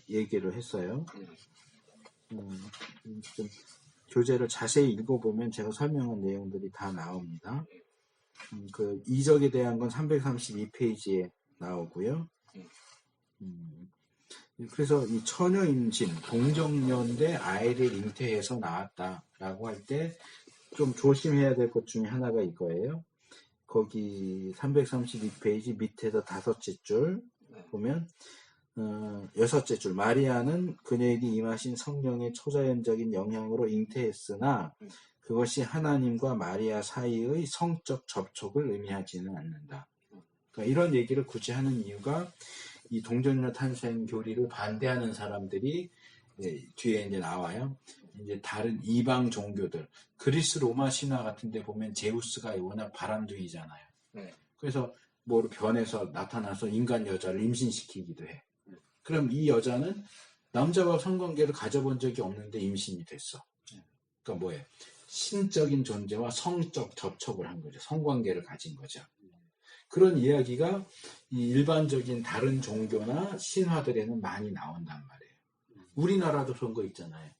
얘기를 했어요. 좀 교재를 자세히 읽어보면 제가 설명한 내용들이 다 나옵니다. 그 이적에 대한 건 332페이지에 나오고요. 그래서 이 처녀 임신, 동정녀인데 아이를 잉태해서 낳았다라고 할 때 좀 조심해야 될 것 중에 하나가 이거예요. 거기 332페이지 밑에서 5째 줄 보면 6째 줄 마리아는 그녀에게 임하신 성령의 초자연적인 영향으로 잉태했으나 그것이 하나님과 마리아 사이의 성적 접촉을 의미하지는 않는다. 그러니까 이런 얘기를 굳이 하는 이유가 이 동정녀 탄생 교리를 반대하는 사람들이 뒤에 이제 나와요. 이제 다른 이방 종교들, 그리스 로마 신화 같은 데 보면 제우스가 워낙 바람둥이잖아요. 네. 그래서 뭐 변해서 나타나서 인간 여자를 임신시키기도 해. 그럼 이 여자는 남자와 성관계를 가져본 적이 없는데 임신이 됐어. 그러니까 뭐예요? 신적인 존재와 성적 접촉을 한 거죠. 성관계를 가진 거죠. 그런 이야기가 이 일반적인 다른 종교나 신화들에는 많이 나온단 말이에요. 우리나라도 그런 거 있잖아요.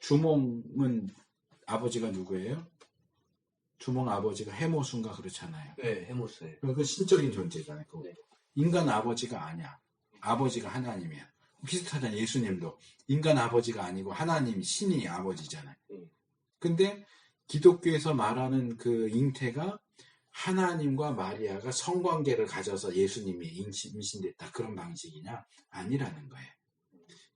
주몽은 아버지가 누구예요? 주몽 아버지가 해모수인가 그렇잖아요. 네, 해모스예요. 그 신적인 존재잖아요. 네. 인간 아버지가 아니야. 아버지가 하나님이야. 비슷하잖아요. 예수님도 인간 아버지가 아니고 하나님 신이 아버지잖아요. 근데 기독교에서 말하는 그 잉태가 하나님과 마리아가 성관계를 가져서 예수님이 임신됐다. 그런 방식이냐? 아니라는 거예요.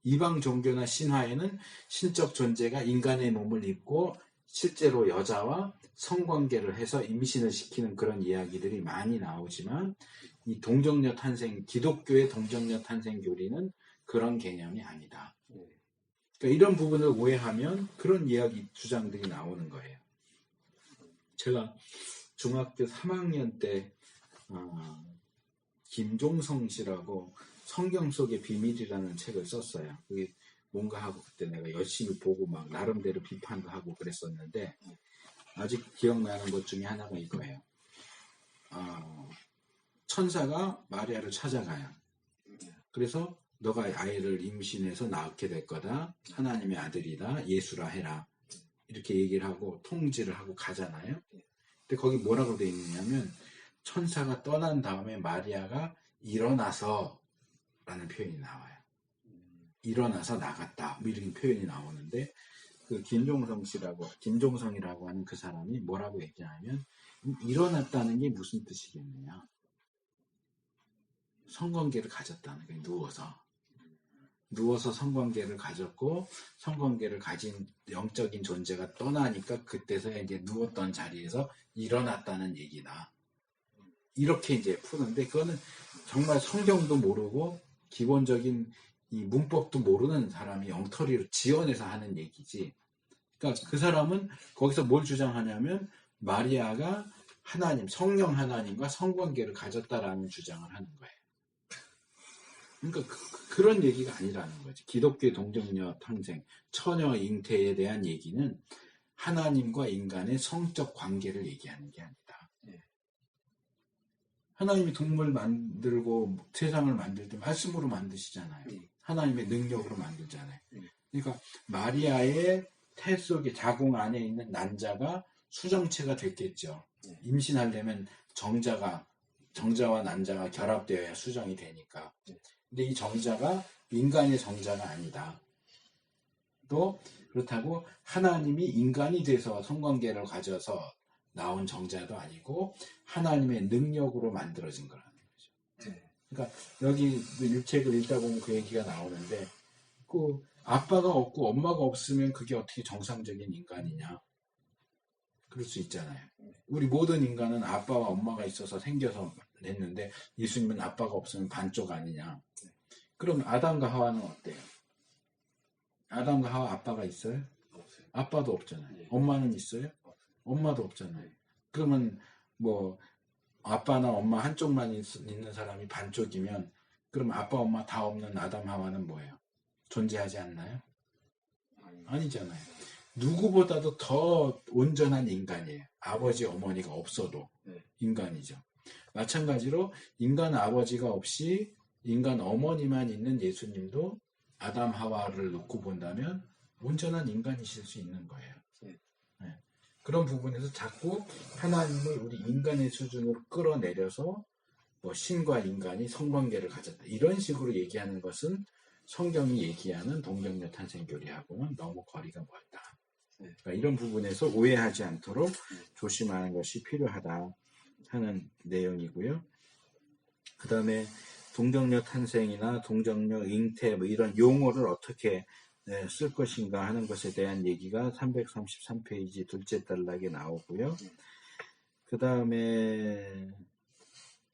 이방 종교나 신화에는 신적 존재가 인간의 몸을 입고 실제로 여자와 성관계를 해서 임신을 시키는 그런 이야기들이 많이 나오지만 이 동정녀 탄생, 기독교의 동정녀 탄생 교리는 그런 개념이 아니다. 그러니까 이런 부분을 오해하면 그런 이야기 주장들이 나오는 거예요. 제가 중학교 3학년 때 김종성 씨라고 성경 속의 비밀이라는 책을 썼어요. 그게 뭔가 하고 그때 내가 열심히 보고 막 나름대로 비판도 하고 그랬었는데 아직 기억나는 것 중에 하나가 이거예요. 천사가 마리아를 찾아가요. 그래서 너가 아이를 임신해서 낳게 될 거다. 하나님의 아들이다. 예수라 해라. 이렇게 얘기를 하고 통지를 하고 가잖아요. 근데 거기 뭐라고 되어 있느냐면 천사가 떠난 다음에 마리아가 일어나서 라는 표현이 나와요. 일어나서 나갔다. 뭐 이런 표현이 나오는데 그 김종성이라고 하는 그 사람이 뭐라고 얘기하냐면 일어났다는 게 무슨 뜻이겠느냐. 성관계를 가졌다는 거예요. 누워서 성관계를 가졌고 성관계를 가진 영적인 존재가 떠나니까 그때서야 이제 누웠던 자리에서 일어났다는 얘기다. 이렇게 이제 푸는데 그거는 정말 성경도 모르고 기본적인 이 문법도 모르는 사람이 엉터리로 지어내서 하는 얘기지. 그러니까 그 사람은 거기서 뭘 주장하냐면 마리아가 하나님, 성령 하나님과 성관계를 가졌다라는 주장을 하는 거예요. 그러니까 그런 얘기가 아니라는 거지. 기독교의 동정녀 탄생, 처녀 잉태에 대한 얘기는 하나님과 인간의 성적 관계를 얘기하는 게 아니다. 하나님이 동물 만들고 세상을 만들 때 말씀으로 만드시잖아요. 하나님의 능력으로 만들잖아요. 그러니까 마리아의 태 속에 자궁 안에 있는 난자가 수정체가 됐겠죠. 임신하려면 정자와 난자가 결합되어야 수정이 되니까. 근데 이 정자가 인간의 정자가 아니다. 또 그렇다고 하나님이 인간이 돼서 성관계를 가져서 나온 정자도 아니고 하나님의 능력으로 만들어진 거라는 거죠. 그러니까 여기 율책을 읽다 보면 그 얘기가 나오는데 그 아빠가 없고 엄마가 없으면 그게 어떻게 정상적인 인간이냐. 그럴 수 있잖아요. 우리 모든 인간은 아빠와 엄마가 있어서 생겨서 했는데 예수님은 아빠가 없으면 반쪽 아니냐. 그럼 아담과 하와는 어때요? 아담과 하와 아빠가 있어요? 없어요. 아빠도 없잖아요. 엄마는 있어요? 엄마도 없잖아요. 그러면 뭐 아빠나 엄마 한쪽만 있는 사람이 반쪽이면 그럼 아빠 엄마 다 없는 아담 하와는 뭐예요? 존재하지 않나요? 아니잖아요. 누구보다도 더 온전한 인간이에요. 아버지 어머니가 없어도 인간이죠. 마찬가지로 인간 아버지가 없이 인간 어머니만 있는 예수님도 아담 하와를 놓고 본다면 온전한 인간이실 수 있는 거예요. 네. 그런 부분에서 자꾸 하나님을 우리 인간의 수준으로 끌어내려서 뭐 신과 인간이 성관계를 가졌다 이런 식으로 얘기하는 것은 성경이 얘기하는 동정녀 탄생 교리하고는 너무 거리가 멀다. 그러니까 이런 부분에서 오해하지 않도록 조심하는 것이 필요하다 하는 내용이고요. 그 다음에 동정녀 탄생이나 동정녀 잉태 뭐 이런 용어를 어떻게 쓸 것인가 하는 것에 대한 얘기가 333페이지 둘째 단락에 나오고요. 그 다음에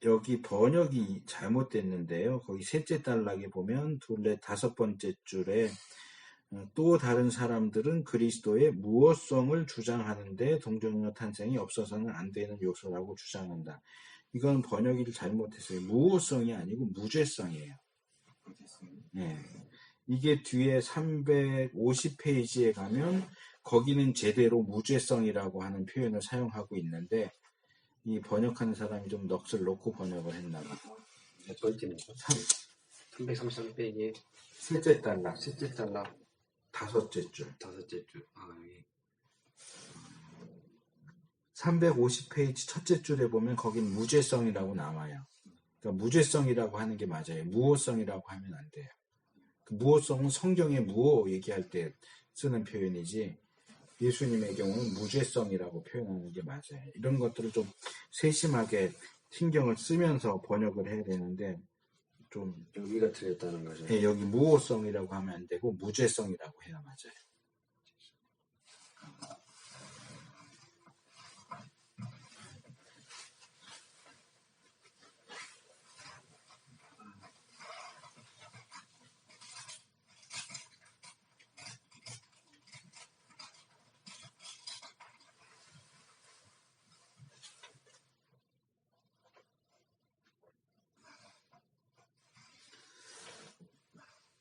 여기 번역이 잘못됐는데요. 거기 셋째 단락에 보면 다섯 번째 줄에 또 다른 사람들은 그리스도의 무엇성을 주장하는데 동정녀 탄생이 없어서는 안 되는 요소라고 주장한다. 이건 번역을 잘못했어요. 무엇성이 아니고 무죄성이에요. 네. 이게 뒤에 350페이지에 가면 거기는 제대로 무죄성이라고 하는 표현을 사용하고 있는데 이 번역하는 사람이 좀 넋을 놓고 번역을 했나 봐. 몇 번째입니까? 333페이지에 셋째 단락, 다섯째 줄. 여기 350페이지 첫째 줄에 보면 거긴 무죄성이라고 나와요. 그러니까 무죄성이라고 하는 게 맞아요. 무호성이라고 하면 안 돼요. 그 무호성은 성경의 무호 얘기할 때 쓰는 표현이지 예수님의 경우는 무죄성이라고 표현하는 게 맞아요. 이런 것들을 좀 세심하게 신경을 쓰면서 번역을 해야 되는데 좀 여기가 틀렸다는 거죠. 네, 여기 무호성이라고 하면 안 되고 무죄성이라고 해야 맞아요.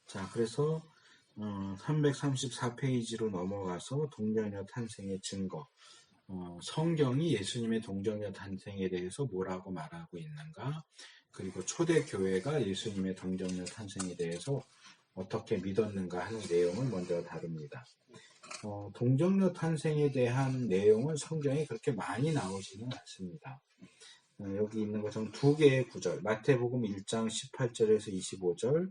자, 그래서 334페이지로 넘어가서 동정녀 탄생의 증거. 성경이 예수님의 동정녀 탄생에 대해서 뭐라고 말하고 있는가? 그리고 초대교회가 예수님의 동정녀 탄생에 대해서 어떻게 믿었는가 하는 내용을 먼저 다룹니다. 동정녀 탄생에 대한 내용은 성경에 그렇게 많이 나오지는 않습니다. 여기 있는 것은 두 개의 구절, 마태복음 1장 18절에서 25절,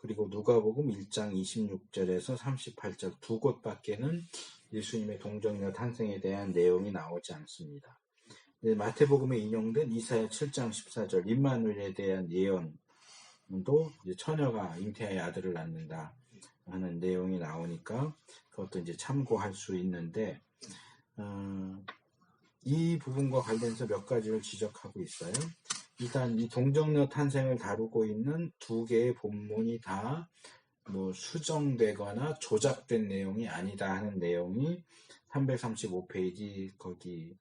그리고 누가복음 1장 26절에서 38절 두 곳밖에는 예수님의 동정녀 탄생에 대한 내용이 나오지 않습니다. 마태복음에 인용된 이사야 7장 14절 임마누엘에 대한 예언도 이제 처녀가 잉태하여 아들을 낳는다 하는 내용이 나오니까 그것도 이제 참고할 수 있는데 이 부분과 관련해서 몇 가지를 지적하고 있어요. 일단 이 동정녀 탄생을 다루고 있는 두 개의 본문이 다 뭐 수정되거나 조작된 내용이 아니다 하는 내용이 335페이지 거기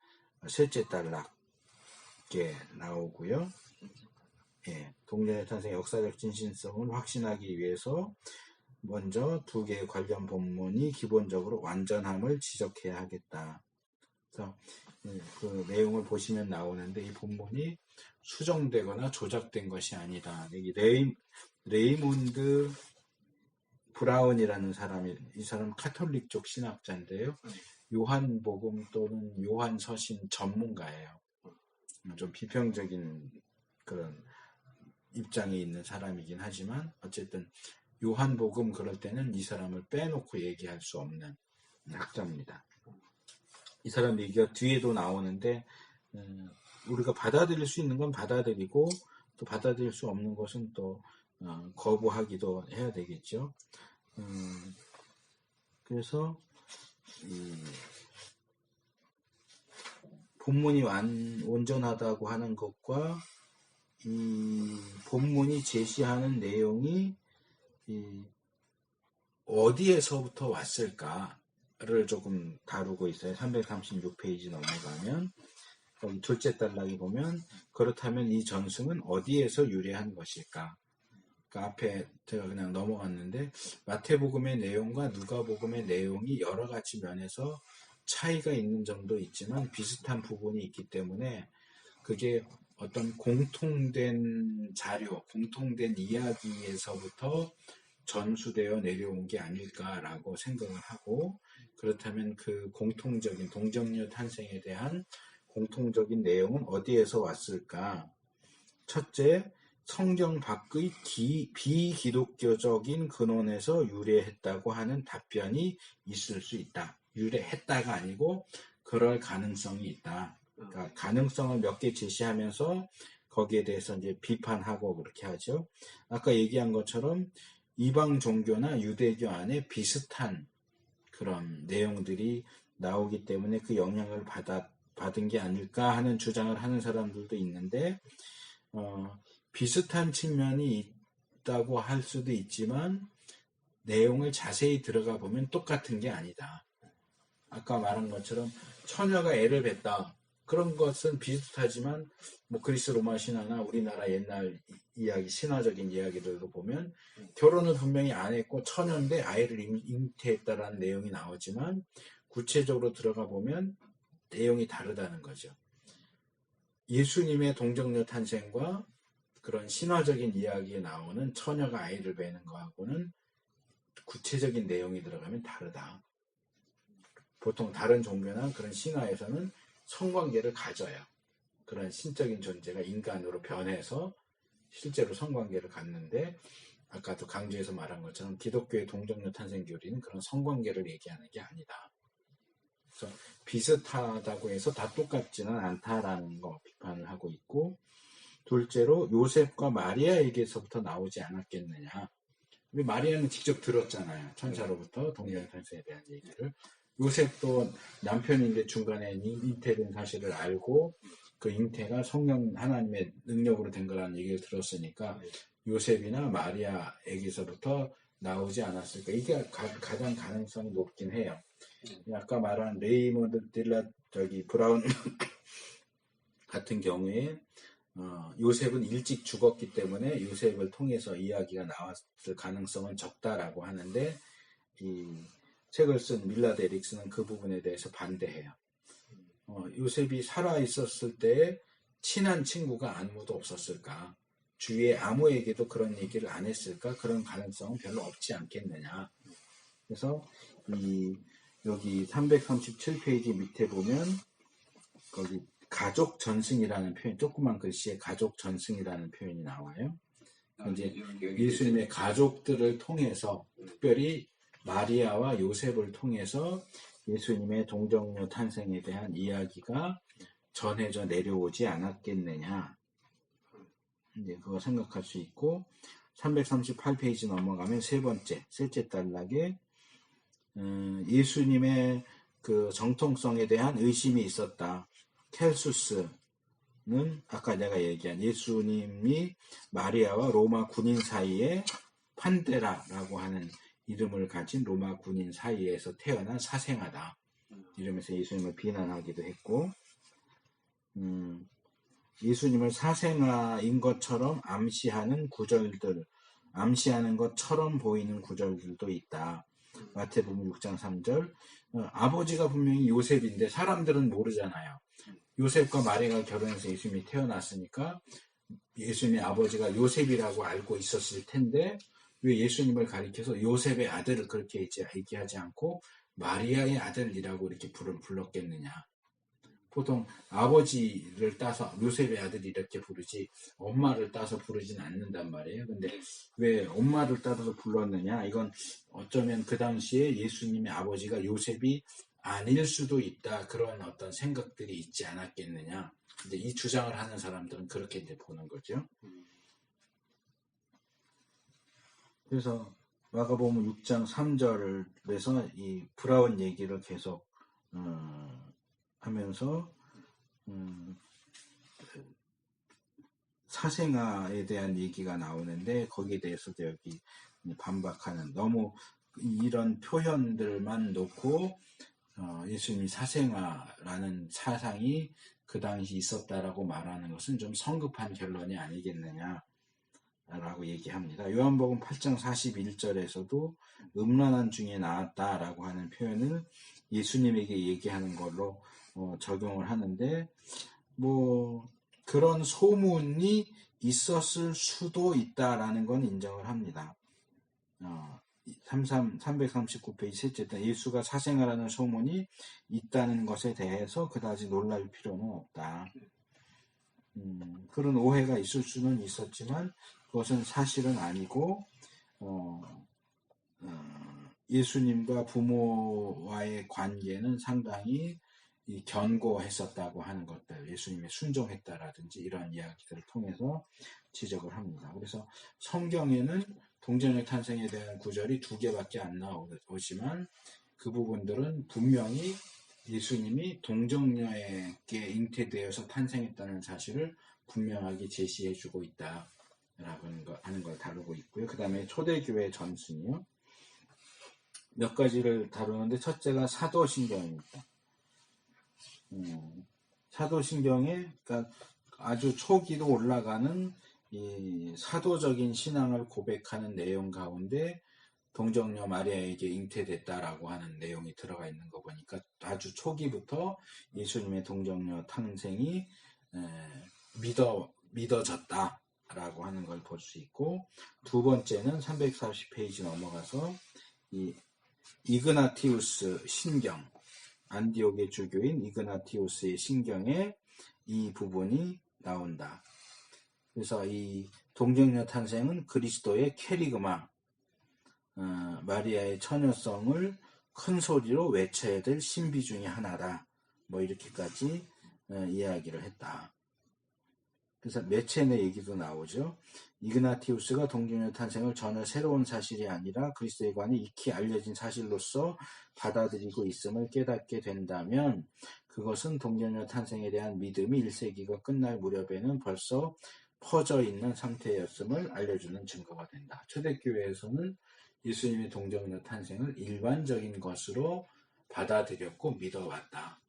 셋째 단락에 나오고요. 예, 동정녀 탄생의 역사적 진실성을 확신하기 위해서 먼저 두 개의 관련 본문이 기본적으로 완전함을 지적해야 하겠다. 그래서 그 내용을 보시면 나오는데 이 본문이 수정되거나 조작된 것이 아니다. 여기 레이몬드 브라운이라는 사람이 이 사람 카톨릭 쪽 신학자인데요. 요한복음 또는 요한서신 전문가예요. 좀 비평적인 그런 입장이 있는 사람이긴 하지만 어쨌든 요한복음 그럴 때는 이 사람을 빼놓고 얘기할 수 없는 학자입니다. 이 사람 얘기가 뒤에도 나오는데 우리가 받아들일 수 있는 건 받아들이고 또 받아들일 수 없는 것은 또 거부하기도 해야 되겠죠. 그래서 이 본문이 온전하다고 하는 것과 이 본문이 제시하는 내용이 어디에서부터 왔을까를 조금 다루고 있어요. 336페이지 넘어가면 거기 둘째 단락에 보면 그렇다면 이 전승은 어디에서 유래한 것일까? 그 앞에 제가 그냥 넘어갔는데 마태복음의 내용과 누가복음의 내용이 여러 가지 면에서 차이가 있는 점도 있지만 비슷한 부분이 있기 때문에 그게 어떤 공통된 자료, 공통된 이야기에서부터 전수되어 내려온 게 아닐까라고 생각을 하고 그렇다면 그 공통적인 동정녀 탄생에 대한 공통적인 내용은 어디에서 왔을까? 첫째, 성경 밖의 비기독교적인 근원에서 유래했다고 하는 답변이 있을 수 있다. 유래했다가 아니고 그럴 가능성이 있다. 그러니까 가능성을 몇 개 제시하면서 거기에 대해서 이제 비판하고 그렇게 하죠. 아까 얘기한 것처럼 이방 종교나 유대교 안에 비슷한 그런 내용들이 나오기 때문에 그 영향을 받은 게 아닐까 하는 주장을 하는 사람들도 있는데 비슷한 측면이 있다고 할 수도 있지만 내용을 자세히 들어가 보면 똑같은 게 아니다. 아까 말한 것처럼 처녀가 애를 뱄다. 그런 것은 비슷하지만 뭐 그리스 로마 신화나 우리나라 옛날 이야기, 신화적인 이야기들도 보면 결혼을 분명히 안 했고 처녀인데 아이를 잉태했다라는 내용이 나오지만 구체적으로 들어가 보면 내용이 다르다는 거죠. 예수님의 동정녀 탄생과 그런 신화적인 이야기에 나오는 처녀가 아이를 베는 거하고는 구체적인 내용이 들어가면 다르다. 보통 다른 종교나 그런 신화에서는 성관계를 가져요. 그런 신적인 존재가 인간으로 변해서 실제로 성관계를 갖는데 아까도 강조해서 말한 것처럼 기독교의 동정녀 탄생 교리는 그런 성관계를 얘기하는 게 아니다. 그래서 비슷하다고 해서 다 똑같지는 않다라는 거 비판을 하고 있고, 둘째로 요셉과 마리아에게서부터 나오지 않았겠느냐. 우리 마리아는 직접 들었잖아요. 천사로부터 동정녀 탄생에 대한 얘기를. 요셉도 남편인데 중간에 잉태된 사실을 알고 그 잉태가 성령 하나님의 능력으로 된 거라는 얘기를 들었으니까 요셉이나 마리아에게서부터 나오지 않았을까. 이게 가장 가능성이 높긴 해요. 아까 말한 레이먼드 브라운 같은 경우에 요셉은 일찍 죽었기 때문에 요셉을 통해서 이야기가 나왔을 가능성은 적다라고 하는데 이 책을 쓴 밀라드 에릭스는 그 부분에 대해서 반대해요. 요셉이 살아 있었을 때 친한 친구가 아무도 없었을까? 주위에 아무에게도 그런 얘기를 안 했을까? 그런 가능성은 별로 없지 않겠느냐. 그래서 여기 337페이지 밑에 보면 거기 가족 전승이라는 표현, 조그만 글씨에 가족 전승이라는 표현이 나와요. 이제 예수님의 가족들을 통해서 특별히 마리아와 요셉을 통해서 예수님의 동정녀 탄생에 대한 이야기가 전해져 내려오지 않았겠느냐. 이제 그거 생각할 수 있고, 338페이지 넘어가면 셋째 단락에 예수님의 그 정통성에 대한 의심이 있었다. 켈수스는 아까 내가 얘기한 예수님이 마리아와 로마 군인 사이에 판데라라고 하는 이름을 가진 로마 군인 사이에서 태어난 사생아다. 이러면서 예수님을 비난하기도 했고, 예수님을 사생아인 것처럼 암시하는 것처럼 보이는 구절들도 있다. 마태복음 6장 3절. 아버지가 분명히 요셉인데 사람들은 모르잖아요. 요셉과 마리아가 결혼해서 예수님이 태어났으니까 예수님의 아버지가 요셉이라고 알고 있었을 텐데 왜 예수님을 가리켜서 요셉의 아들을 그렇게 얘기하지 않고 마리아의 아들이라고 이렇게 불렀겠느냐. 보통 아버지를 따서 요셉의 아들이 이렇게 부르지 엄마를 따서 부르진 않는단 말이에요. 근데 왜 엄마를 따서 불렀느냐. 이건 어쩌면 그 당시에 예수님의 아버지가 요셉이 아닐 수도 있다. 그런 어떤 생각들이 있지 않았겠느냐. 근데 이 주장을 하는 사람들은 그렇게 이제 보는 거죠. 그래서 마가복음 6장 3절에서 이 브라운 얘기를 계속 하면서 사생아에 대한 얘기가 나오는데 거기에 대해서도 여기 반박하는, 너무 이런 표현들만 놓고 예수님이 사생아라는 사상이 그 당시 있었다라고 말하는 것은 좀 성급한 결론이 아니겠느냐 라고 얘기합니다. 요한복음 8장 41절에서도 음란한 중에 나왔다라고 하는 표현을 예수님에게 얘기하는 걸로 적용을 하는데, 뭐 그런 소문이 있었을 수도 있다라는 건 인정을 합니다. 339페이지 셋째 단, 예수가 사생아라는 소문이 있다는 것에 대해서 그다지 놀랄 필요는 없다. 그런 오해가 있을 수는 있었지만 그것은 사실은 아니고 예수님과 부모와의 관계는 상당히 견고했었다고 하는 것들, 예수님의 순종했다라든지 이런 이야기들을 통해서 지적을 합니다. 그래서 성경에는 동정녀 탄생에 대한 구절이 2개밖에 안 나오지만 그 부분들은 분명히 예수님이 동정녀에게 잉태되어서 탄생했다는 사실을 분명하게 제시해주고 있다라고 하는 걸 다루고 있고요. 그 다음에 초대교회 전승이요. 몇 가지를 다루는데 첫째가 사도신경입니다. 사도신경에 그러니까 아주 초기로 올라가는 이 사도적인 신앙을 고백하는 내용 가운데 동정녀 마리아에게 잉태됐다라고 하는 내용이 들어가 있는 거 보니까 아주 초기부터 예수님의 동정녀 탄생이 믿어졌다라고 하는 걸 볼 수 있고, 두 번째는 340페이지 넘어가서 이 이그나티우스 신경, 안디옥의 주교인 이그나티우스의 신경에 이 부분이 나온다. 그래서 이 동정녀 탄생은 그리스도의 캐리그마, 마리아의 처녀성을 큰 소리로 외쳐야 될 신비 중에 하나다. 뭐 이렇게까지 이야기를 했다. 그래서 메체네 얘기도 나오죠. 이그나티우스가 동정녀 탄생을 전혀 새로운 사실이 아니라 그리스도에 관해 익히 알려진 사실로서 받아들이고 있음을 깨닫게 된다면 그것은 동정녀 탄생에 대한 믿음이 1세기가 끝날 무렵에는 벌써 퍼져 있는 상태였음을 알려주는 증거가 된다. 초대교회에서는 예수님의 동정녀 탄생을 일반적인 것으로 받아들였고 믿어왔다.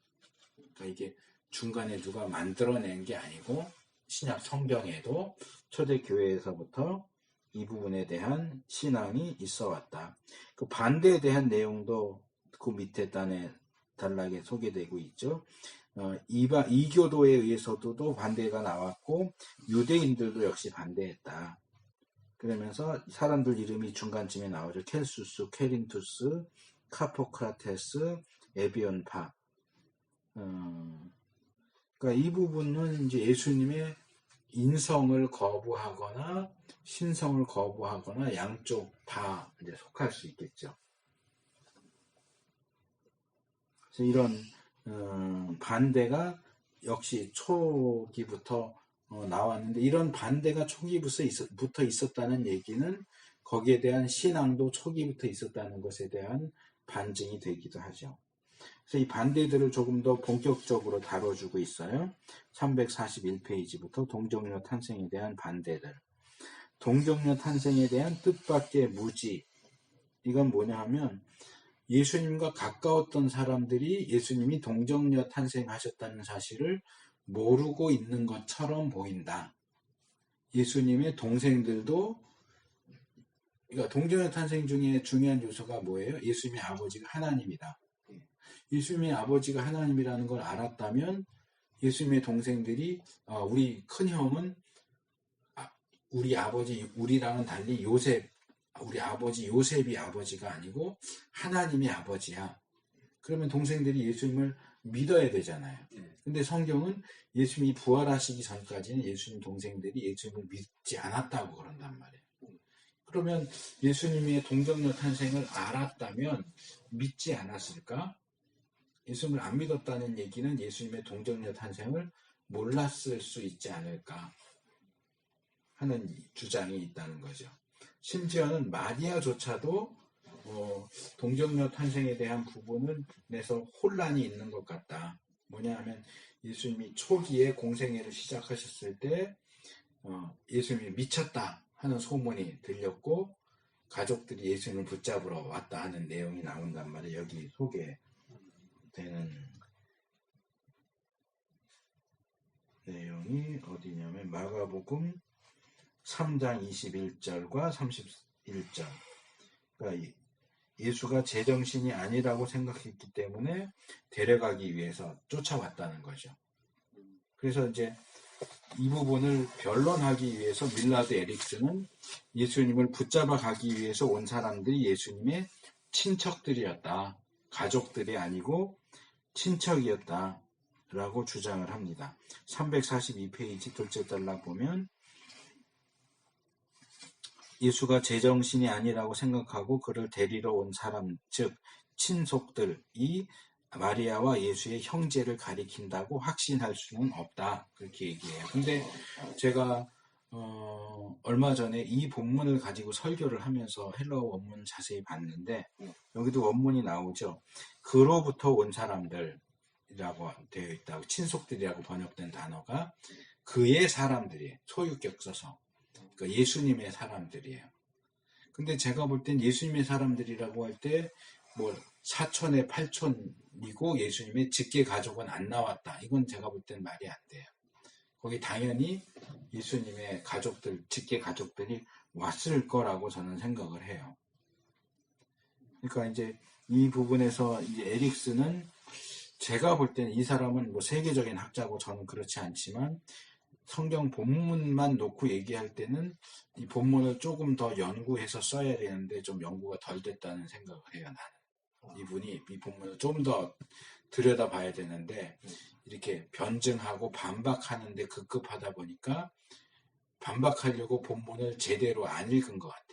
그러니까 이게 중간에 누가 만들어낸 게 아니고 신약 성경에도 초대교회에서부터 이 부분에 대한 신앙이 있어 왔다. 그 반대에 대한 내용도 그 밑에 단에 단락에 소개되고 있죠. 이교도에 의해서도 반대가 나왔고 유대인들도 역시 반대했다. 그러면서 사람들 이름이 중간쯤에 나오죠. 켈수스, 케린투스, 카포크라테스, 에비온파. 그러니까 이 부분은 이제 예수님의 인성을 거부하거나 신성을 거부하거나 양쪽 다 이제 속할 수 있겠죠. 그래서 이런 반대가 역시 초기부터 나왔는데, 이런 반대가 초기부터 있었다는 얘기는 거기에 대한 신앙도 초기부터 있었다는 것에 대한 반증이 되기도 하죠. 그래서 이 반대들을 조금 더 본격적으로 다뤄주고 있어요. 341페이지부터 동정녀 탄생에 대한 반대들. 동정녀 탄생에 대한 뜻밖의 무지. 이건 뭐냐 하면 예수님과 가까웠던 사람들이 예수님이 동정녀 탄생하셨다는 사실을 모르고 있는 것처럼 보인다. 예수님의 동생들도, 그러니까 동정녀 탄생 중에 중요한 요소가 뭐예요? 예수님의 아버지가 하나님이다. 예수님의 아버지가 하나님이라는 걸 알았다면 예수님의 동생들이 우리 큰형은 우리 아버지, 우리랑은 달리 우리 아버지 요셉이 아버지가 아니고 하나님이 아버지야. 그러면 동생들이 예수님을 믿어야 되잖아요. 근데 성경은 예수님이 부활하시기 전까지는 예수님 동생들이 예수님을 믿지 않았다고 그런단 말이에요. 그러면 예수님의 동정녀 탄생을 알았다면 믿지 않았을까? 예수님을 안 믿었다는 얘기는 예수님의 동정녀 탄생을 몰랐을 수 있지 않을까 하는 주장이 있다는 거죠. 심지어는 마리아조차도 동정녀 탄생에 대한 부분에서 혼란이 있는 것 같다. 뭐냐 하면 예수님이 초기에 공생애를 시작하셨을 때 예수님이 미쳤다 하는 소문이 들렸고 가족들이 예수님을 붙잡으러 왔다 하는 내용이 나온단 말이에요. 여기 소개되는 내용이 어디냐면 마가복음 3장 21절과 31절. 그러니까 예수가 제정신이 아니라고 생각했기 때문에 데려가기 위해서 쫓아왔다는 거죠. 그래서 이제 이 부분을 변론하기 위해서 밀라드 에릭스는 예수님을 붙잡아 가기 위해서 온 사람들이 예수님의 친척들이었다. 가족들이 아니고 친척이었다. 라고 주장을 합니다. 342페이지 둘째 단락 보면 예수가 제정신이 아니라고 생각하고 그를 데리러 온 사람, 즉 친속들이 마리아와 예수의 형제를 가리킨다고 확신할 수는 없다. 그렇게 얘기해요. 근데 제가 얼마 전에 이 본문을 가지고 설교를 하면서 헬라어 원문 자세히 봤는데 여기도 원문이 나오죠. 그로부터 온 사람들이라고 되어 있다고, 친속들이라고 번역된 단어가 그의 사람들이에요. 소유격 써서. 그러니까 예수님의 사람들이에요. 근데 제가 볼 땐 예수님의 사람들이라고 할 때 뭐 사촌의 팔촌이고 예수님의 직계 가족은 안 나왔다. 이건 제가 볼 땐 말이 안 돼요. 거기 당연히 예수님의 가족들, 직계 가족들이 왔을 거라고 저는 생각을 해요. 그러니까 이제 이 부분에서 이제 에릭스는 제가 볼 때는 이 사람은 뭐 세계적인 학자고 저는 그렇지 않지만 성경 본문만 놓고 얘기할 때는 이 본문을 조금 더 연구해서 써야 되는데 좀 연구가 덜 됐다는 생각을 해요, 나는. 이분이 이 본문을 좀 더 들여다봐야 되는데 이렇게 변증하고 반박하는데 급급하다 보니까 반박하려고 본문을 제대로 안 읽은 것 같아.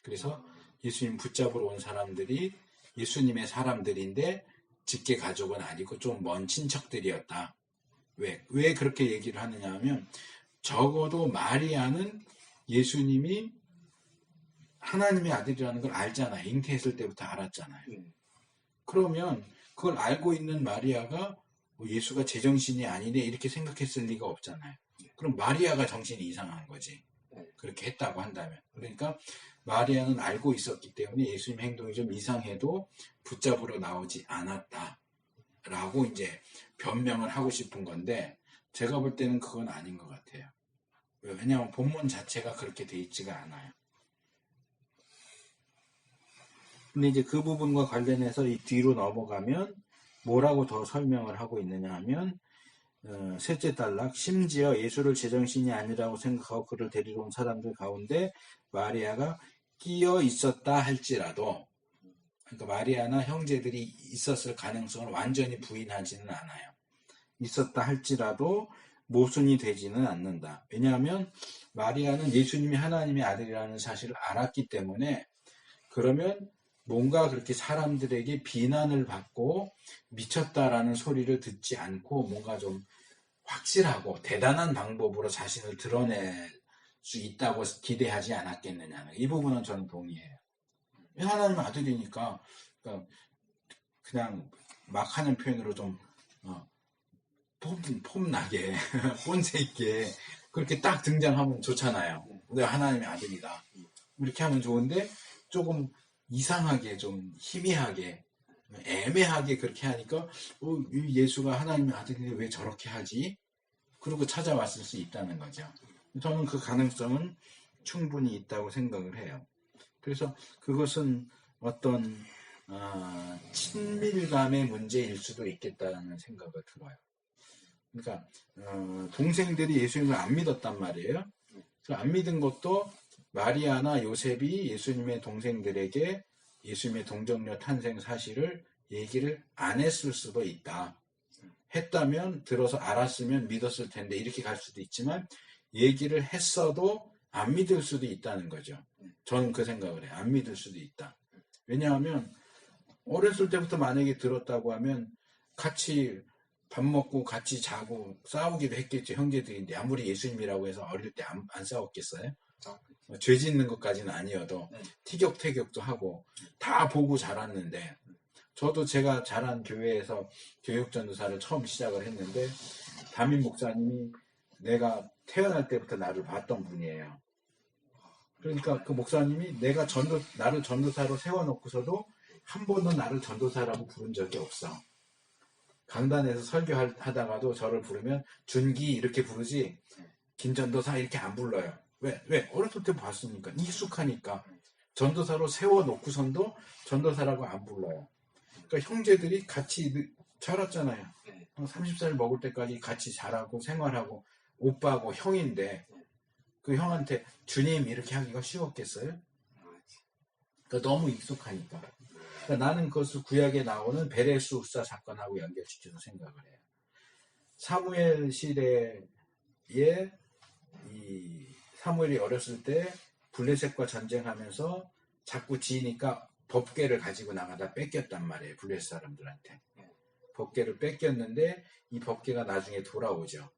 그래서 예수님 붙잡으러 온 사람들이 예수님의 사람들인데 직계 가족은 아니고 좀 먼 친척들이었다. 왜 그렇게 얘기를 하느냐 하면 적어도 마리아는 예수님이 하나님의 아들이라는 걸 알잖아요. 잉태했을 때부터 알았잖아요. 그러면 그걸 알고 있는 마리아가 예수가 제정신이 아니네 이렇게 생각했을 리가 없잖아요. 그럼 마리아가 정신이 이상한 거지. 그렇게 했다고 한다면. 그러니까 마리아는 알고 있었기 때문에 예수님 행동이 좀 이상해도 붙잡으러 나오지 않았다. 라고 이제 변명을 하고 싶은 건데 제가 볼 때는 그건 아닌 것 같아요. 왜냐하면 본문 자체가 그렇게 돼 있지가 않아요. 근데 이제 그 부분과 관련해서 이 뒤로 넘어가면 뭐라고 더 설명을 하고 있느냐 하면 셋째 단락 심지어 예수를 제정신이 아니라고 생각하고 그를 데리러 온 사람들 가운데 마리아가 끼어 있었다 할지라도 그러니까 마리아나 형제들이 있었을 가능성을 완전히 부인하지는 않아요. 있었다 할지라도 모순이 되지는 않는다. 왜냐하면 마리아는 예수님이 하나님의 아들이라는 사실을 알았기 때문에 그러면 뭔가 그렇게 사람들에게 비난을 받고 미쳤다라는 소리를 듣지 않고 뭔가 좀 확실하고 대단한 방법으로 자신을 드러낼 수 있다고 기대하지 않았겠느냐. 이 부분은 저는 동의해요. 하나님 아들이니까 그냥 막 하는 표현으로 좀 폼나게 꼰세 있게 그렇게 딱 등장하면 좋잖아요. 내가 하나님의 아들이다. 이렇게 하면 좋은데 조금 이상하게 좀 희미하게 애매하게 그렇게 하니까 예수가 하나님의 아들인데 왜 저렇게 하지? 그러고 찾아왔을 수 있다는 거죠. 저는 그 가능성은 충분히 있다고 생각을 해요. 그래서 그것은 어떤 친밀감의 문제일 수도 있겠다는 생각을 들어요. 그러니까 동생들이 예수님을 안 믿었단 말이에요. 안 믿은 것도 마리아나 요셉이 예수님의 동생들에게 예수님의 동정녀 탄생 사실을 얘기를 안 했을 수도 있다. 했다면 들어서 알았으면 믿었을 텐데 이렇게 갈 수도 있지만 얘기를 했어도 안 믿을 수도 있다는 거죠. 저는 그 생각을 해요. 안 믿을 수도 있다. 왜냐하면 어렸을 때부터 만약에 들었다고 하면 같이 밥 먹고 같이 자고 싸우기도 했겠죠. 형제들인데 아무리 예수님이라고 해서 어릴 때 안 싸웠겠어요? 죄 짓는 것까지는 아니어도 티격태격도 하고 다 보고 자랐는데 저도 제가 자란 교회에서 교육전도사를 처음 시작을 했는데 담임 목사님이 내가 태어날 때부터 나를 봤던 분이에요. 그러니까 그 목사님이 나를 전도사로 세워놓고서도 한 번도 나를 전도사라고 부른 적이 없어. 강단에서 설교하다가도 저를 부르면 준기 이렇게 부르지 김전도사 이렇게 안 불러요. 왜? 어렸을 때 봤으니까 익숙하니까 전도사로 세워놓고선도 전도사라고 안 불러요. 그러니까 형제들이 같이 자랐잖아요. 30살 먹을 때까지 같이 자라고 생활하고 오빠고 형인데 그 형한테 주님 이렇게 하기가 쉬웠겠어요? 그러니까 너무 익숙하니까. 그러니까 나는 그것을 구약에 나오는 베레수사 사건하고 연결시켜서 생각을 해요. 사무엘 시대에 사무엘이 어렸을 때 블레셋과 전쟁하면서 자꾸 지니까 법궤를 가지고 나가다 뺏겼단 말이에요. 블레셋 사람들한테. 법궤를 뺏겼는데 이 법궤가 나중에 돌아오죠.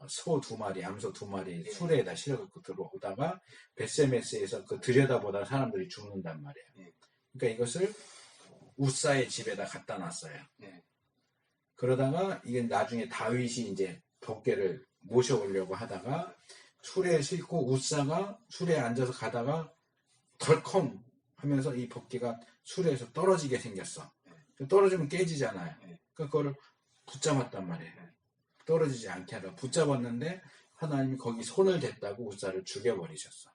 소 2마리, 암소 2마리 수레에다 실어갖고 들어오다가 베세메스에서 그 들여다보다 사람들이 죽는단 말이에요. 그러니까 이것을 우사의 집에다 갖다 놨어요. 그러다가 이게 나중에 다윗이 이제 법궤를 모셔오려고 하다가 수레에 싣고 우사가 수레에 앉아서 가다가 덜컹 하면서 이 법궤가 수레에서 떨어지게 생겼어. 떨어지면 깨지잖아요. 그러니까 그거를 붙잡았단 말이에요. 떨어지지 않게 하다 붙잡았는데 하나님이 거기 손을 댔다고 우사를 죽여버리셨어.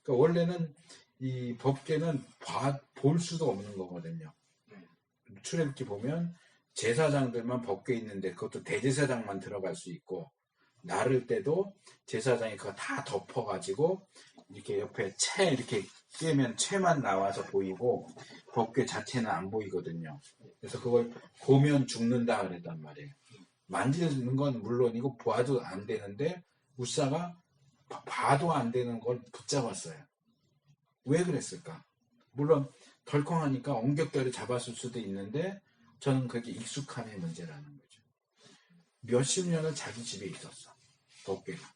그러니까 원래는 이 법궤는 볼 수도 없는 거거든요. 출애굽기 보면 제사장들만 법궤 있는데 그것도 대제사장만 들어갈 수 있고 나를 때도 제사장이 그거 다 덮어가지고 이렇게 옆에 채 이렇게 꿰면 채만 나와서 보이고 법궤 자체는 안 보이거든요. 그래서 그걸 보면 죽는다 그랬단 말이에요. 만지는 건 물론이고 봐도 안 되는데 우사가 봐도 안 되는 걸 붙잡았어요. 왜 그랬을까? 물론 덜컹하니까 엉겹결에 잡았을 수도 있는데 저는 그게 익숙함의 문제라는 거죠. 몇십 년을 자기 집에 있었어. 법궤가.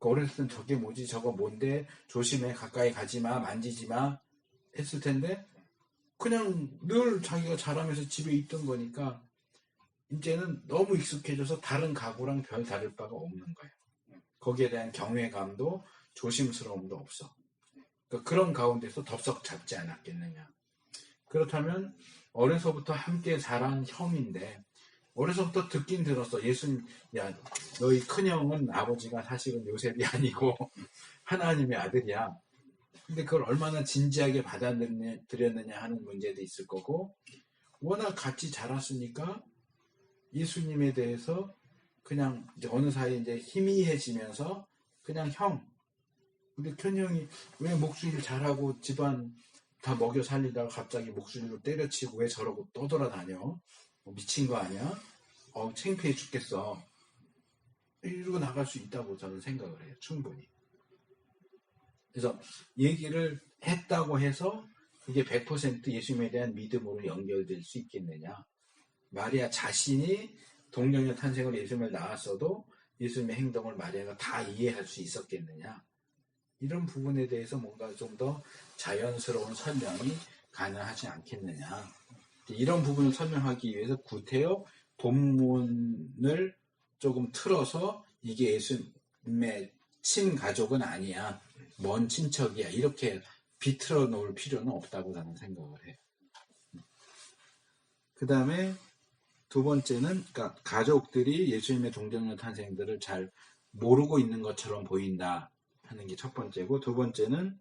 어렸을 땐 저게 뭐지? 저거 뭔데? 조심해. 가까이 가지마. 만지지마. 했을 텐데 그냥 늘 자기가 자라면서 집에 있던 거니까 이제는 너무 익숙해져서 다른 가구랑 별 다를 바가 없는 거예요. 거기에 대한 경외감도 조심스러움도 없어. 그러니까 그런 가운데서 덥석 잡지 않았겠느냐. 그렇다면 어려서부터 함께 자란 형인데 어려서부터 듣긴 들었어. 예수님, 야, 너희 큰형은 아버지가 사실은 요셉이 아니고 하나님의 아들이야. 근데 그걸 얼마나 진지하게 받아들였느냐 하는 문제도 있을 거고 워낙 같이 자랐으니까 예수님에 대해서 그냥 이제 어느 사이에 이제 희미해지면서 그냥 형. 근데 큰형이 왜 목수일 잘하고 집안 다 먹여 살리다가 갑자기 목수일로 때려치고 왜 저러고 떠돌아다녀? 미친 거 아니야? 창피해 죽겠어. 이러고 나갈 수 있다고 저는 생각을 해요. 충분히. 그래서 얘기를 했다고 해서 이게 100% 예수님에 대한 믿음으로 연결될 수 있겠느냐. 마리아 자신이 동정녀 탄생으로 예수님을 낳았어도 예수님의 행동을 마리아가 다 이해할 수 있었겠느냐. 이런 부분에 대해서 뭔가 좀 더 자연스러운 설명이 가능하지 않겠느냐. 이런 부분을 설명하기 위해서 구태여 본문을 조금 틀어서 이게 예수님의 친가족은 아니야. 먼 친척이야. 이렇게 비틀어 놓을 필요는 없다고 저는 생각을 해요. 그 다음에 두 번째는 그러니까 가족들이 예수님의 동정녀 탄생들을 잘 모르고 있는 것처럼 보인다 하는 게 첫 번째고 두 번째는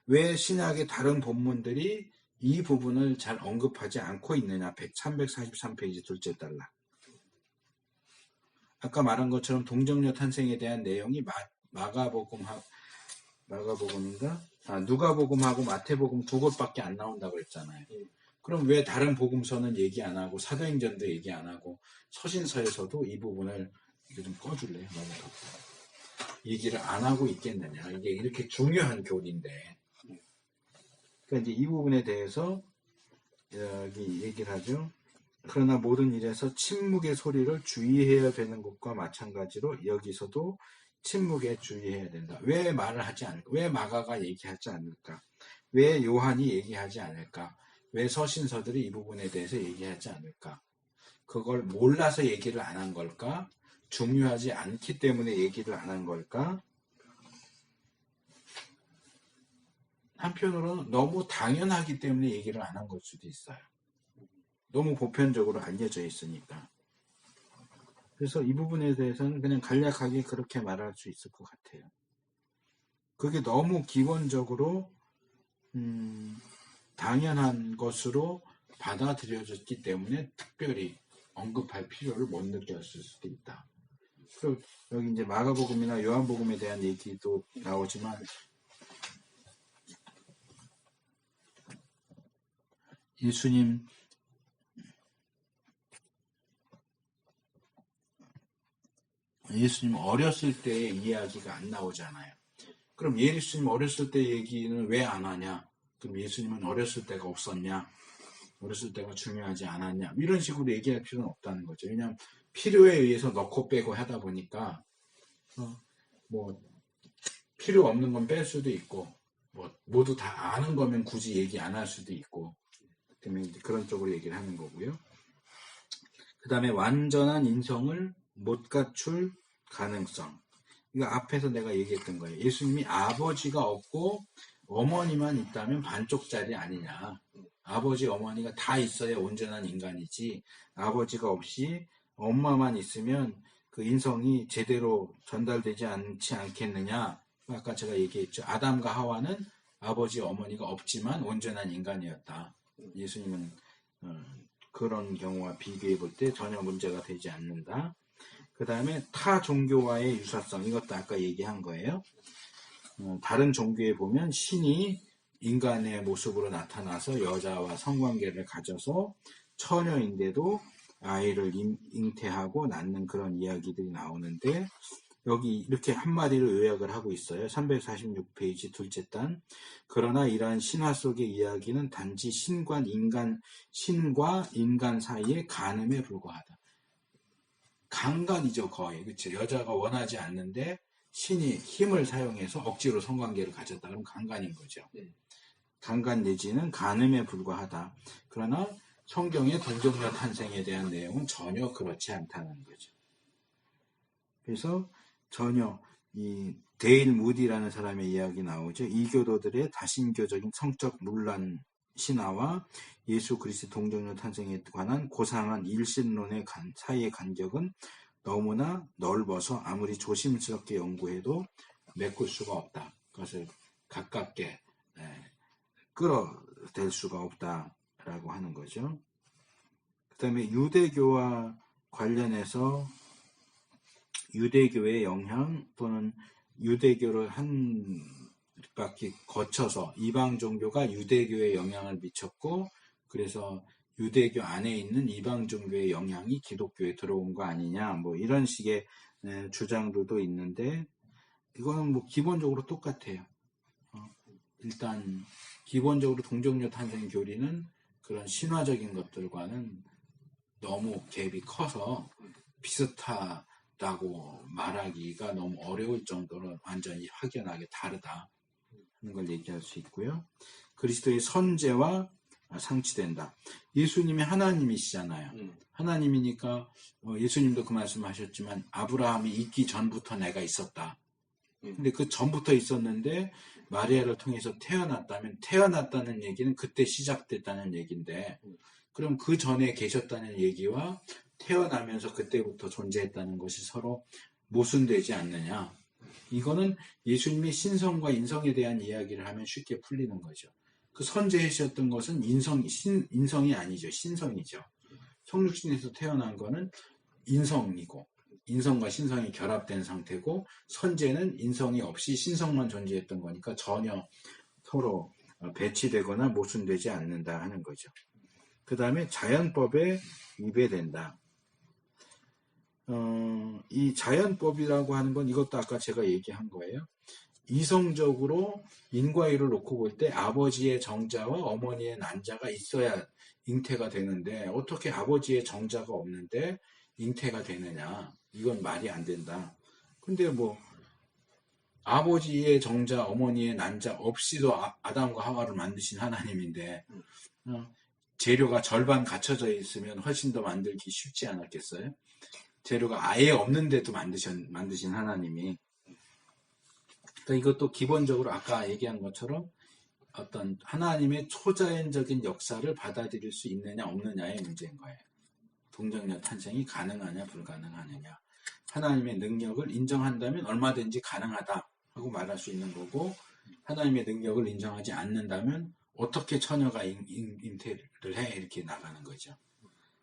왜 신약의 다른 본문들이 이 부분을 잘 언급하지 않고 있느냐. 343페이지 둘째 달라. 아까 말한 것처럼 동정녀 탄생에 대한 내용이 누가복음하고 마태복음 두 곳밖에 안 나온다고 그랬잖아요. 그럼 왜 다른 복음서는 얘기 안 하고 사도행전도 얘기 안 하고 서신서에서도 이 부분을 이거 좀 꺼줄래요? 너무 덥다. 얘기를 안 하고 있겠느냐. 이게 이렇게 중요한 교리인데. 그러니까 이제 이 부분에 대해서 여기 얘기를 하죠. 그러나 모든 일에서 침묵의 소리를 주의해야 되는 것과 마찬가지로 여기서도 침묵에 주의해야 된다. 왜 말을 하지 않을까? 왜 마가가 얘기하지 않을까? 왜 요한이 얘기하지 않을까? 왜 서신서들이 이 부분에 대해서 얘기하지 않을까? 그걸 몰라서 얘기를 안 한 걸까? 중요하지 않기 때문에 얘기를 안 한 걸까? 한편으로는 너무 당연하기 때문에 얘기를 안 한 걸 수도 있어요. 너무 보편적으로 알려져 있으니까. 그래서 이 부분에 대해서는 그냥 간략하게 그렇게 말할 수 있을 것 같아요. 그게 너무 기본적으로 당연한 것으로 받아들여졌기 때문에 특별히 언급할 필요를 못 느꼈을 수도 있다. 그리고 여기 이제 마가복음이나 요한복음에 대한 얘기도 나오지만 예수님 어렸을 때의 이야기가 안 나오잖아요. 그럼 예수님 어렸을 때 얘기는 왜 안 하냐? 그럼 예수님은 어렸을 때가 없었냐? 어렸을 때가 중요하지 않았냐? 이런 식으로 얘기할 필요는 없다는 거죠. 왜냐하면 필요에 의해서 넣고 빼고 하다 보니까 뭐 필요 없는 건 뺄 수도 있고 뭐 모두 다 아는 거면 굳이 얘기 안 할 수도 있고 때문에 이제 그런 쪽으로 얘기를 하는 거고요. 그 다음에 완전한 인성을 못 갖출 가능성. 이거 앞에서 내가 얘기했던 거예요. 예수님이 아버지가 없고 어머니만 있다면 반쪽짜리 아니냐. 아버지, 어머니가 다 있어야 온전한 인간이지, 아버지가 없이 엄마만 있으면 그 인성이 제대로 전달되지 않지 않겠느냐. 아까 제가 얘기했죠. 아담과 하와는 아버지, 어머니가 없지만 온전한 인간이었다. 예수님은 그런 경우와 비교해 볼 때 전혀 문제가 되지 않는다. 그 다음에 타 종교와의 유사성, 이것도 아까 얘기한 거예요. 다른 종교에 보면 신이 인간의 모습으로 나타나서 여자와 성관계를 가져서 처녀인데도 아이를 잉태하고 낳는 그런 이야기들이 나오는데, 여기 이렇게 한마디로 요약을 하고 있어요. 346페이지 둘째 단. 그러나 이러한 신화 속의 이야기는 단지 신과 인간 사이의 간음에 불과하다. 강간이죠, 거의. 그렇죠. 여자가 원하지 않는데 신이 힘을 사용해서 억지로 성관계를 가졌다. 그럼 강간인 거죠. 강간 내지는 간음에 불과하다. 그러나 성경의 동정녀 탄생에 대한 내용은 전혀 그렇지 않다는 거죠. 그래서 전혀 이 데일 무디라는 사람의 이야기 나오죠. 이교도들의 다신교적인 성적 논란 신화와 예수 그리스도 동정녀 탄생에 관한 고상한 일신론의 사이의 간격은 너무나 넓어서 아무리 조심스럽게 연구해도 메꿀 수가 없다. 그것을 가깝게 끌어댈 수가 없다라고 하는 거죠. 그 다음에 유대교와 관련해서 유대교의 영향 또는 유대교를 한 바퀴 거쳐서 이방 종교가 유대교에 영향을 미쳤고, 그래서 유대교 안에 있는 이방 종교의 영향이 기독교에 들어온 거 아니냐, 뭐 이런 식의 주장들도 있는데, 이거는 뭐 기본적으로 똑같아요. 일단 기본적으로 동정녀 탄생 교리는 그런 신화적인 것들과는 너무 갭이 커서 비슷하다고 말하기가 너무 어려울 정도로 완전히 확연하게 다르다 하는 걸 얘기할 수 있고요. 그리스도의 선제와 상치된다. 예수님이 하나님이시잖아요. 하나님이니까 예수님도 그 말씀하셨지만 아브라함이 있기 전부터 내가 있었다. 근데 그 전부터 있었는데 마리아를 통해서 태어났다면, 태어났다는 얘기는 그때 시작됐다는 얘기인데, 그럼 그 전에 계셨다는 얘기와 태어나면서 그때부터 존재했다는 것이 서로 모순되지 않느냐. 이거는 예수님의 신성과 인성에 대한 이야기를 하면 쉽게 풀리는 거죠. 그 선제하셨던 것은 인성이 아니죠. 신성이죠. 성육신에서 태어난 거는 인성이고, 인성과 신성이 결합된 상태고, 선제는 인성이 없이 신성만 존재했던 거니까 전혀 서로 배치되거나 모순되지 않는다 하는 거죠. 그 다음에 자연법에 위배된다. 이 자연법이라고 하는 건 이것도 아까 제가 얘기한 거예요. 이성적으로 인과율을 놓고 볼 때 아버지의 정자와 어머니의 난자가 있어야 잉태가 되는데, 어떻게 아버지의 정자가 없는데 잉태가 되느냐. 이건 말이 안 된다. 근데 뭐 아버지의 정자, 어머니의 난자 없이도 아담과 하와를 만드신 하나님인데, 재료가 절반 갖춰져 있으면 훨씬 더 만들기 쉽지 않았겠어요? 재료가 아예 없는데도 만드신 하나님이. 그러니까 이것도 기본적으로 아까 얘기한 것처럼 어떤 하나님의 초자연적인 역사를 받아들일 수 있느냐 없느냐의 문제인 거예요. 동정녀 탄생이 가능하냐 불가능하느냐. 하나님의 능력을 인정한다면 얼마든지 가능하다 하고 말할 수 있는 거고, 하나님의 능력을 인정하지 않는다면 어떻게 처녀가 잉태를 해, 이렇게 나가는 거죠.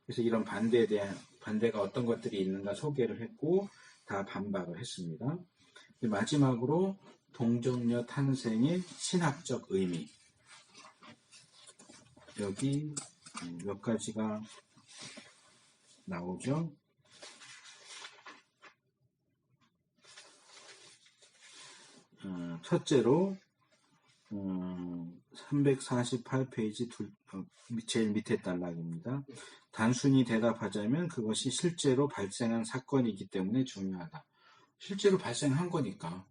그래서 이런 반대가 어떤 것들이 있는가 소개를 했고 다 반박을 했습니다. 마지막으로 동정녀 탄생의 신학적 의미, 여기 몇 가지가 나오죠. 첫째로 348페이지 제일 밑에 단락입니다. 단순히 대답하자면 그것이 실제로 발생한 사건이기 때문에 중요하다. 실제로 발생한 거니까.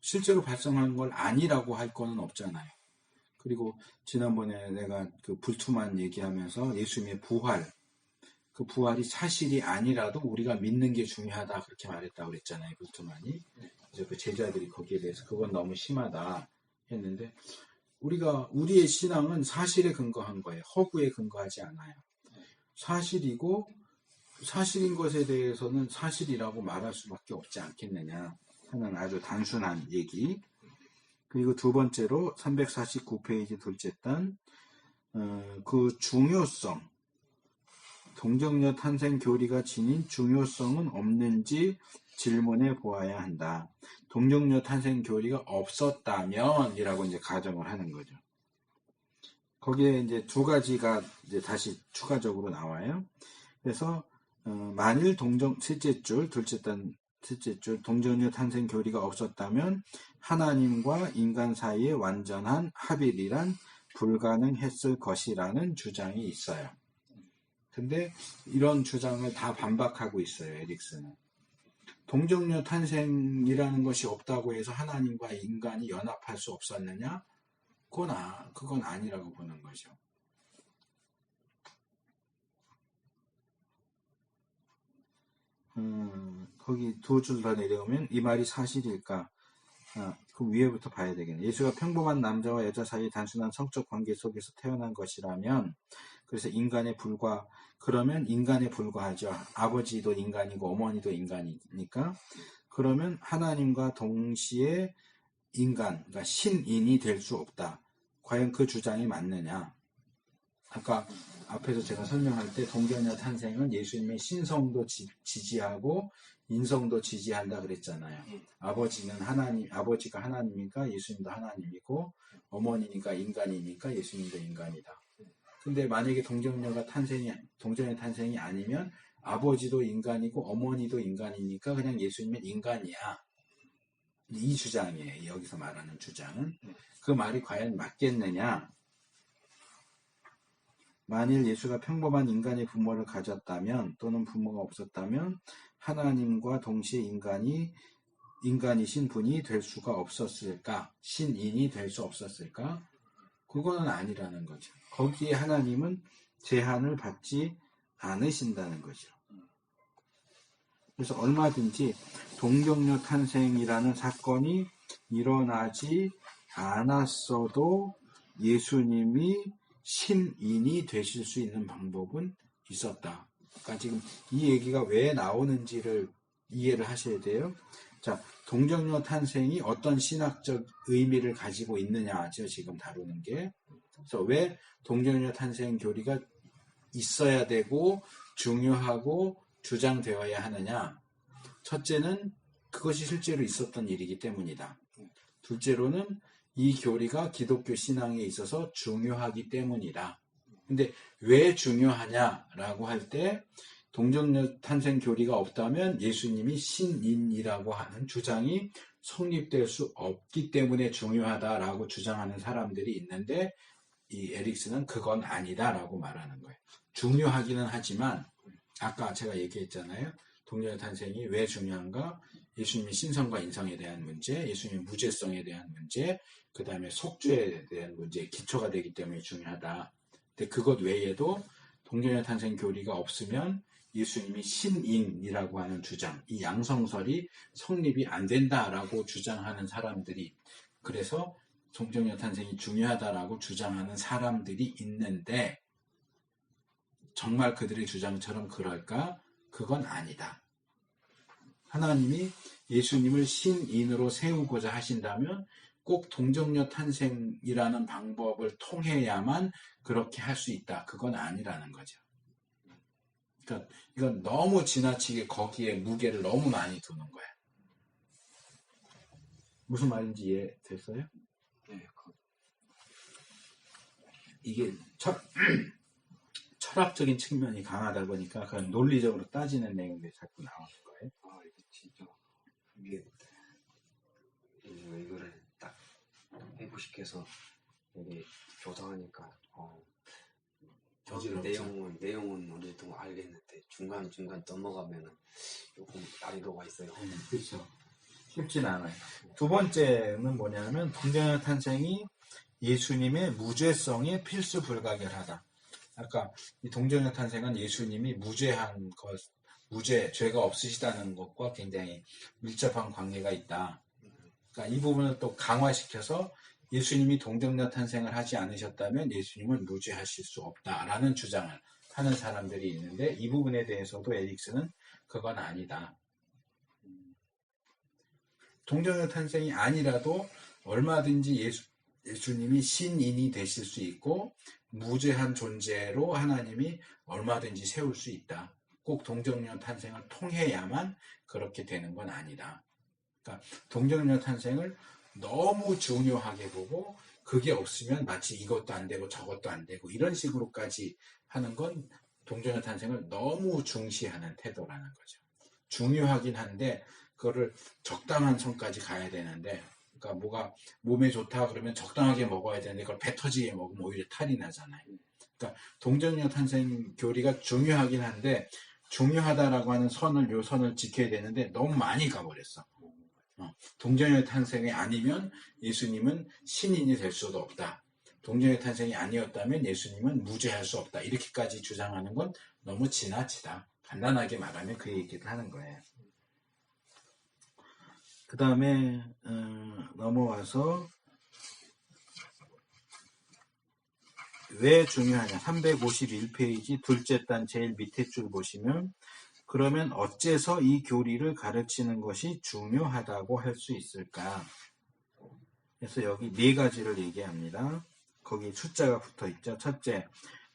실제로 발생한 걸 아니라고 할 거는 없잖아요. 그리고 지난번에 내가 그 불투만 얘기하면서 예수님의 부활, 그 부활이 사실이 아니라도 우리가 믿는 게 중요하다 그렇게 말했다고 그랬잖아요. 불투만이. 그래서 그 제자들이 거기에 대해서 그건 너무 심하다 했는데, 우리의 신앙은 사실에 근거한 거예요. 허구에 근거하지 않아요. 사실이고, 사실인 것에 대해서는 사실이라고 말할 수밖에 없지 않겠느냐 하는 아주 단순한 얘기. 그리고 두 번째로 349페이지 둘째 단, 그 중요성, 동정녀 탄생 교리가 지닌 중요성은 없는지 질문해 보아야 한다. 동정녀 탄생 교리가 없었다면 이라고 이제 가정을 하는 거죠. 거기에 이제 두 가지가 이제 다시 추가적으로 나와요. 그래서 만일 둘째 줄 동정녀 탄생 교리가 없었다면 하나님과 인간 사이의 완전한 합일이란 불가능했을 것이라는 주장이 있어요. 근데 이런 주장을 다 반박하고 있어요, 에릭슨은. 동정녀 탄생이라는 것이 없다고 해서 하나님과 인간이 연합할 수 없었느냐? 그건 아니라고 보는 거죠. 거기 두 줄 더 내려오면 이 말이 사실일까? 그 위에부터 봐야 되겠네. 예수가 평범한 남자와 여자 사이 단순한 성적 관계 속에서 태어난 것이라면, 그래서 그러면 인간에 불과하죠. 아버지도 인간이고 어머니도 인간이니까. 그러면 하나님과 동시에 그러니까 신인이 될 수 없다. 과연 그 주장이 맞느냐? 아까 앞에서 제가 설명할 때 동정녀 탄생은 예수님의 신성도 지지하고 인성도 지지한다 그랬잖아요. 아버지가 하나님이니까 예수님도 하나님이고, 어머니니까 인간이니까 예수님도 인간이다. 근데 만약에 동정녀 탄생이 아니면 아버지도 인간이고 어머니도 인간이니까 그냥 예수님은 인간이야. 이 주장이에요. 여기서 말하는 주장은. 그 말이 과연 맞겠느냐? 만일 예수가 평범한 인간의 부모를 가졌다면 또는 부모가 없었다면 하나님과 동시에 인간이신 분이 될 수가 없었을까? 신인이 될 수 없었을까? 그거는 아니라는 거죠. 거기에 하나님은 제한을 받지 않으신다는 거죠. 그래서 얼마든지 동정녀 탄생이라는 사건이 일어나지 않았어도 예수님이 신인이 되실 수 있는 방법은 있었다. 그러니까 지금 이 얘기가 왜 나오는지를 이해를 하셔야 돼요. 자, 동정녀 탄생이 어떤 신학적 의미를 가지고 있느냐죠, 지금 다루는 게. 그래서 왜 동정녀 탄생 교리가 있어야 되고 중요하고 주장되어야 하느냐. 첫째는 그것이 실제로 있었던 일이기 때문이다. 둘째로는 이 교리가 기독교 신앙에 있어서 중요하기 때문이다. 근데 왜 중요하냐라고 할 때 동정녀 탄생 교리가 없다면 예수님이 신인이라고 하는 주장이 성립될 수 없기 때문에 중요하다라고 주장하는 사람들이 있는데, 이 에릭슨은 그건 아니다라고 말하는 거예요. 중요하기는 하지만 아까 제가 얘기했잖아요. 동정녀 탄생이 왜 중요한가? 예수님의 신성과 인성에 대한 문제, 예수님의 무죄성에 대한 문제, 그 다음에 속죄에 대한 문제의 기초가 되기 때문에 중요하다. 근데 그것 외에도 동정녀 탄생 교리가 없으면 예수님이 신인이라고 하는 주장, 이 양성설이 성립이 안 된다라고 주장하는 사람들이, 그래서 동정녀 탄생이 중요하다라고 주장하는 사람들이 있는데, 정말 그들의 주장처럼 그럴까? 그건 아니다. 하나님이 예수님을 신인으로 세우고자 하신다면 꼭 동정녀 탄생이라는 방법을 통해야만 그렇게 할 수 있다. 그건 아니라는 거죠. 그러니까 이건 너무 지나치게 거기에 무게를 너무 많이 두는 거야. 무슨 말인지 이해됐어요? 네. 이게 철학적인 측면이 강하다 보니까 그런 논리적으로 따지는 내용들이 자꾸 나오는 거예요. 이게 진짜 이거를 딱 공부시켜서 여기 교사하니까 내용은 어느 정도 알겠는데 중간 넘어가면은 조금 난이도가 있어요. 그렇죠. 쉽진 않아요. 두 번째는 뭐냐면 동정녀 탄생이 예수님의 무죄성에 필수 불가결하다. 아까 이 동정녀 탄생은 예수님이 죄가 없으시다는 것과 굉장히 밀접한 관계가 있다. 그러니까 이 부분을 또 강화시켜서 예수님이 동정녀 탄생을 하지 않으셨다면 예수님은 무죄하실 수 없다라는 주장을 하는 사람들이 있는데 이 부분에 대해서도 에릭스는 그건 아니다. 동정녀 탄생이 아니라도 얼마든지 예수님이 신인이 되실 수 있고 무죄한 존재로 하나님이 얼마든지 세울 수 있다. 꼭 동정녀 탄생을 통해야만 그렇게 되는 건 아니다. 그러니까 동정녀 탄생을 너무 중요하게 보고 그게 없으면 마치 이것도 안 되고 저것도 안 되고 이런 식으로까지 하는 건 동정녀 탄생을 너무 중시하는 태도라는 거죠. 중요하긴 한데 그거를 적당한 선까지 가야 되는데 그러니까 뭐가 몸에 좋다 그러면 적당하게 먹어야 되는데 그걸 배 터지게 먹으면 오히려 탈이 나잖아요. 그러니까 동정녀 탄생 교리가 중요하긴 한데 중요하다라고 하는 요 선을 지켜야 되는데 너무 많이 가버렸어. 동정녀 탄생이 아니면 예수님은 신인이 될 수도 없다. 동정녀 탄생이 아니었다면 예수님은 무죄할 수 없다. 이렇게까지 주장하는 건 너무 지나치다. 간단하게 말하면 그 얘기를 하는 거예요. 그 다음에 넘어와서 왜 중요하냐 351페이지 둘째 단 제일 밑에 줄 보시면 그러면 어째서 이 교리를 가르치는 것이 중요하다고 할 수 있을까? 그래서 여기 네 가지를 얘기합니다. 거기 숫자가 붙어 있죠. 첫째,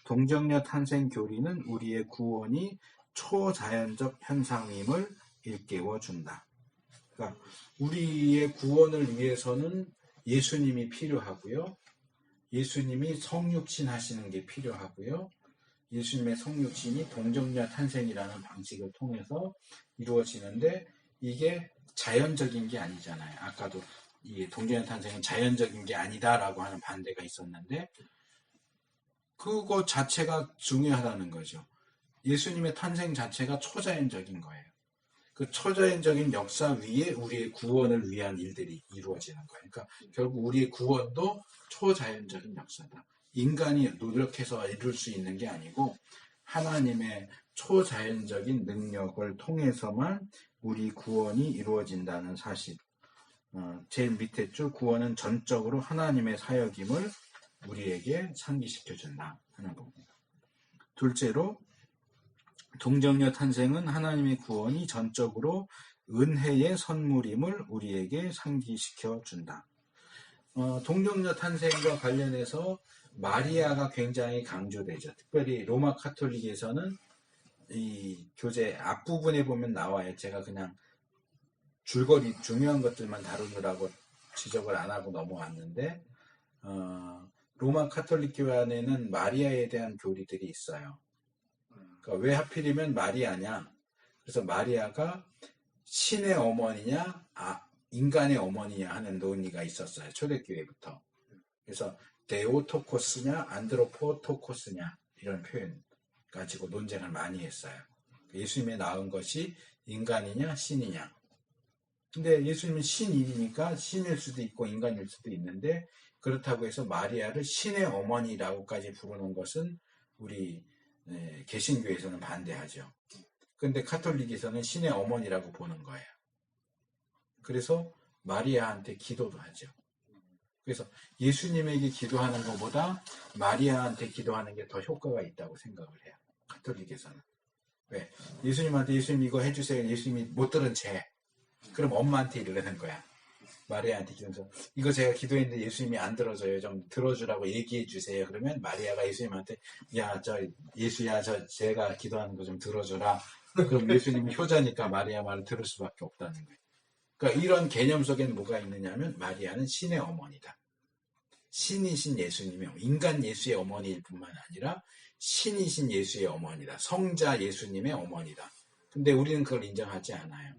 동정녀 탄생 교리는 우리의 구원이 초자연적 현상임을 일깨워 준다. 그러니까 우리의 구원을 위해서는 예수님이 필요하고요. 예수님이 성육신 하시는 게 필요하고요. 예수님의 성육신이 동정녀 탄생이라는 방식을 통해서 이루어지는데 이게 자연적인 게 아니잖아요. 아까도 이 동정녀 탄생은 자연적인 게 아니다라고 하는 반대가 있었는데 그거 자체가 중요하다는 거죠. 예수님의 탄생 자체가 초자연적인 거예요. 그 초자연적인 역사 위에 우리의 구원을 위한 일들이 이루어지는 거예요. 그러니까 결국 우리의 구원도 초자연적인 역사다. 인간이 노력해서 이룰 수 있는 게 아니고 하나님의 초자연적인 능력을 통해서만 우리 구원이 이루어진다는 사실. 제일 밑에 줄 구원은 전적으로 하나님의 사역임을 우리에게 상기시켜준다 하는 겁니다. 둘째로 동정녀 탄생은 하나님의 구원이 전적으로 은혜의 선물임을 우리에게 상기시켜준다. 동정녀 탄생과 관련해서 마리아가 굉장히 강조되죠. 특별히 로마 카톨릭에서는 이 교재 앞부분에 보면 나와요. 제가 그냥 줄거리 중요한 것들만 다루느라고 지적을 안 하고 넘어왔는데 로마 카톨릭 교회 안에는 마리아에 대한 교리들이 있어요. 그러니까 왜 하필이면 마리아냐? 그래서 마리아가 신의 어머니냐, 인간의 어머니냐 하는 논의가 있었어요. 초대교회부터. 그래서 데오토코스냐, 안드로포토코스냐 이런 표현 가지고 논쟁을 많이 했어요. 예수님의 낳은 것이 인간이냐, 신이냐. 근데 예수님은 신이니까 신일 수도 있고 인간일 수도 있는데 그렇다고 해서 마리아를 신의 어머니라고까지 부르는 것은 우리 개신교에서는 반대하죠. 근데 카톨릭에서는 신의 어머니라고 보는 거예요. 그래서 마리아한테 기도도 하죠. 그래서 예수님에게 기도하는 것보다 마리아한테 기도하는 게 더 효과가 있다고 생각을 해요. 카톨릭에서는. 왜? 예수님한테 예수님 이거 해주세요. 예수님이 못 들은 채. 그럼 엄마한테 이러는 거야. 마리아한테 기도해서 이거 제가 기도했는데 예수님이 안 들어줘요. 좀 들어주라고 얘기해 주세요. 그러면 마리아가 예수님한테 예수야 제가 기도하는 거 좀 들어줘라. 그럼 예수님이 효자니까 마리아 말을 들을 수밖에 없다는 거예요. 그러니까 이런 개념 속에는 뭐가 있느냐면 마리아는 신의 어머니다. 신이신 예수님의 인간 예수의 어머니일 뿐만 아니라 신이신 예수의 어머니다. 성자 예수님의 어머니다. 근데 우리는 그걸 인정하지 않아요.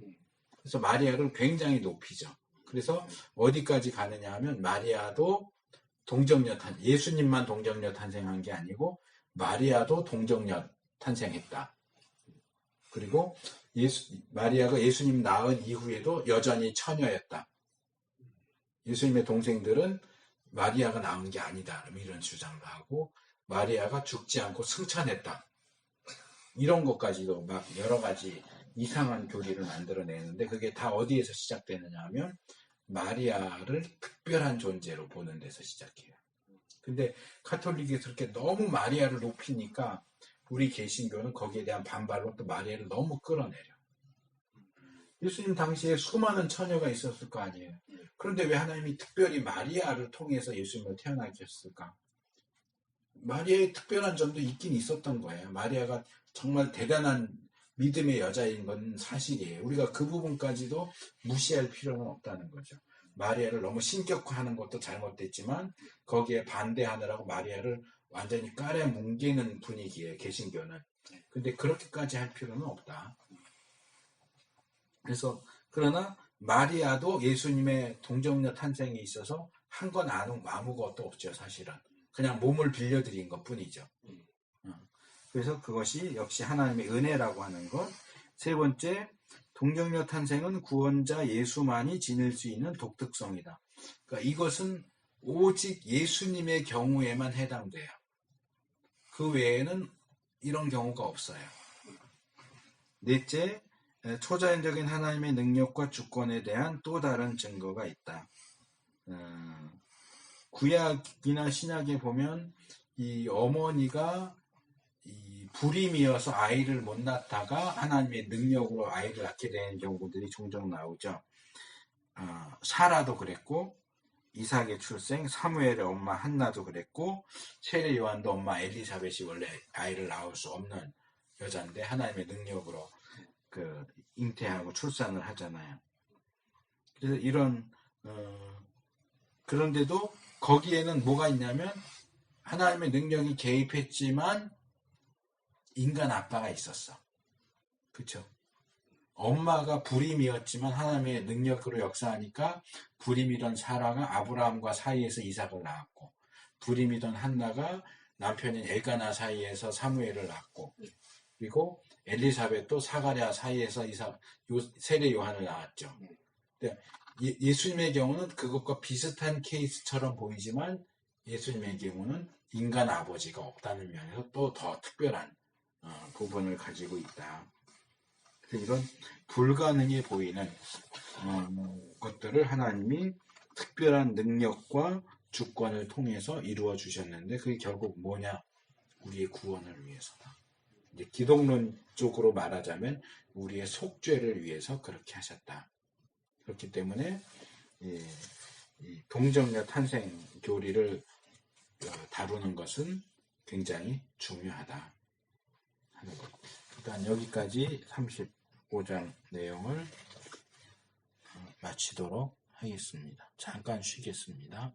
그래서 마리아를 굉장히 높이죠. 그래서 어디까지 가느냐 하면 마리아도 예수님만 동정녀 탄생한 게 아니고 마리아도 동정녀 탄생했다. 그리고 마리아가 예수님 낳은 이후에도 여전히 처녀였다. 예수님의 동생들은 마리아가 낳은 게 아니다. 이런 주장을 하고 마리아가 죽지 않고 승천했다. 이런 것까지도 막 여러 가지 이상한 교리를 만들어내는데 그게 다 어디에서 시작되느냐 하면 마리아를 특별한 존재로 보는 데서 시작해요. 근데 카톨릭에서 그렇게 너무 마리아를 높이니까 우리 개신교는 거기에 대한 반발로 또 마리아를 너무 끌어내려. 예수님 당시에 수많은 처녀가 있었을 거 아니에요. 그런데 왜 하나님이 특별히 마리아를 통해서 예수님을 태어나게 했을까? 마리아의 특별한 점도 있긴 있었던 거예요. 마리아가 정말 대단한 믿음의 여자인 건 사실이에요. 우리가 그 부분까지도 무시할 필요는 없다는 거죠. 마리아를 너무 신격화하는 것도 잘못됐지만 거기에 반대하느라고 마리아를 완전히 깔에 뭉개는 분위기예요. 개신교는. 근데 그렇게까지 할 필요는 없다. 그래서 그러나 마리아도 예수님의 동정녀 탄생에 있어서 한 건 아무것도 없죠. 사실은. 그냥 몸을 빌려드린 것뿐이죠. 그래서 그것이 역시 하나님의 은혜라고 하는 것. 세 번째, 동정녀 탄생은 구원자 예수만이 지닐 수 있는 독특성이다. 그러니까 이것은 오직 예수님의 경우에만 해당돼요. 그 외에는 이런 경우가 없어요. 넷째, 초자연적인 하나님의 능력과 주권에 대한 또 다른 증거가 있다. 구약이나 신약에 보면 이 어머니가 이 불임이어서 아이를 못 낳다가 하나님의 능력으로 아이를 낳게 되는 경우들이 종종 나오죠. 사라도 그랬고, 이삭의 출생, 사무엘의 엄마 한나도 그랬고, 세례 요한도 엄마 엘리사벳이 원래 아이를 낳을 수 없는 여자인데 하나님의 능력으로 잉태하고 출산을 하잖아요. 그래서 이런 그런데도 거기에는 뭐가 있냐면 하나님의 능력이 개입했지만 인간 아빠가 있었어. 그렇죠? 엄마가 불임이었지만 하나님의 능력으로 역사하니까 불임이던 사라가 아브라함과 사이에서 이삭을 낳았고, 불임이던 한나가 남편인 엘가나 사이에서 사무엘을 낳았고, 그리고 엘리사벳도 사가랴 사이에서 세례 요한을 낳았죠. 예수님의 경우는 그것과 비슷한 케이스처럼 보이지만 예수님의 경우는 인간 아버지가 없다는 면에서 또 더 특별한 부분을 가지고 있다. 그래서 이런 불가능해 보이는 것들을 하나님이 특별한 능력과 주권을 통해서 이루어 주셨는데 그게 결국 뭐냐? 우리의 구원을 위해서다. 이제 기독론적으로 말하자면 우리의 속죄를 위해서 그렇게 하셨다. 그렇기 때문에 이 동정녀 탄생 교리를 다루는 것은 굉장히 중요하다 하는 것. 일단 여기까지 35장 내용을 마치도록 하겠습니다. 잠깐 쉬겠습니다.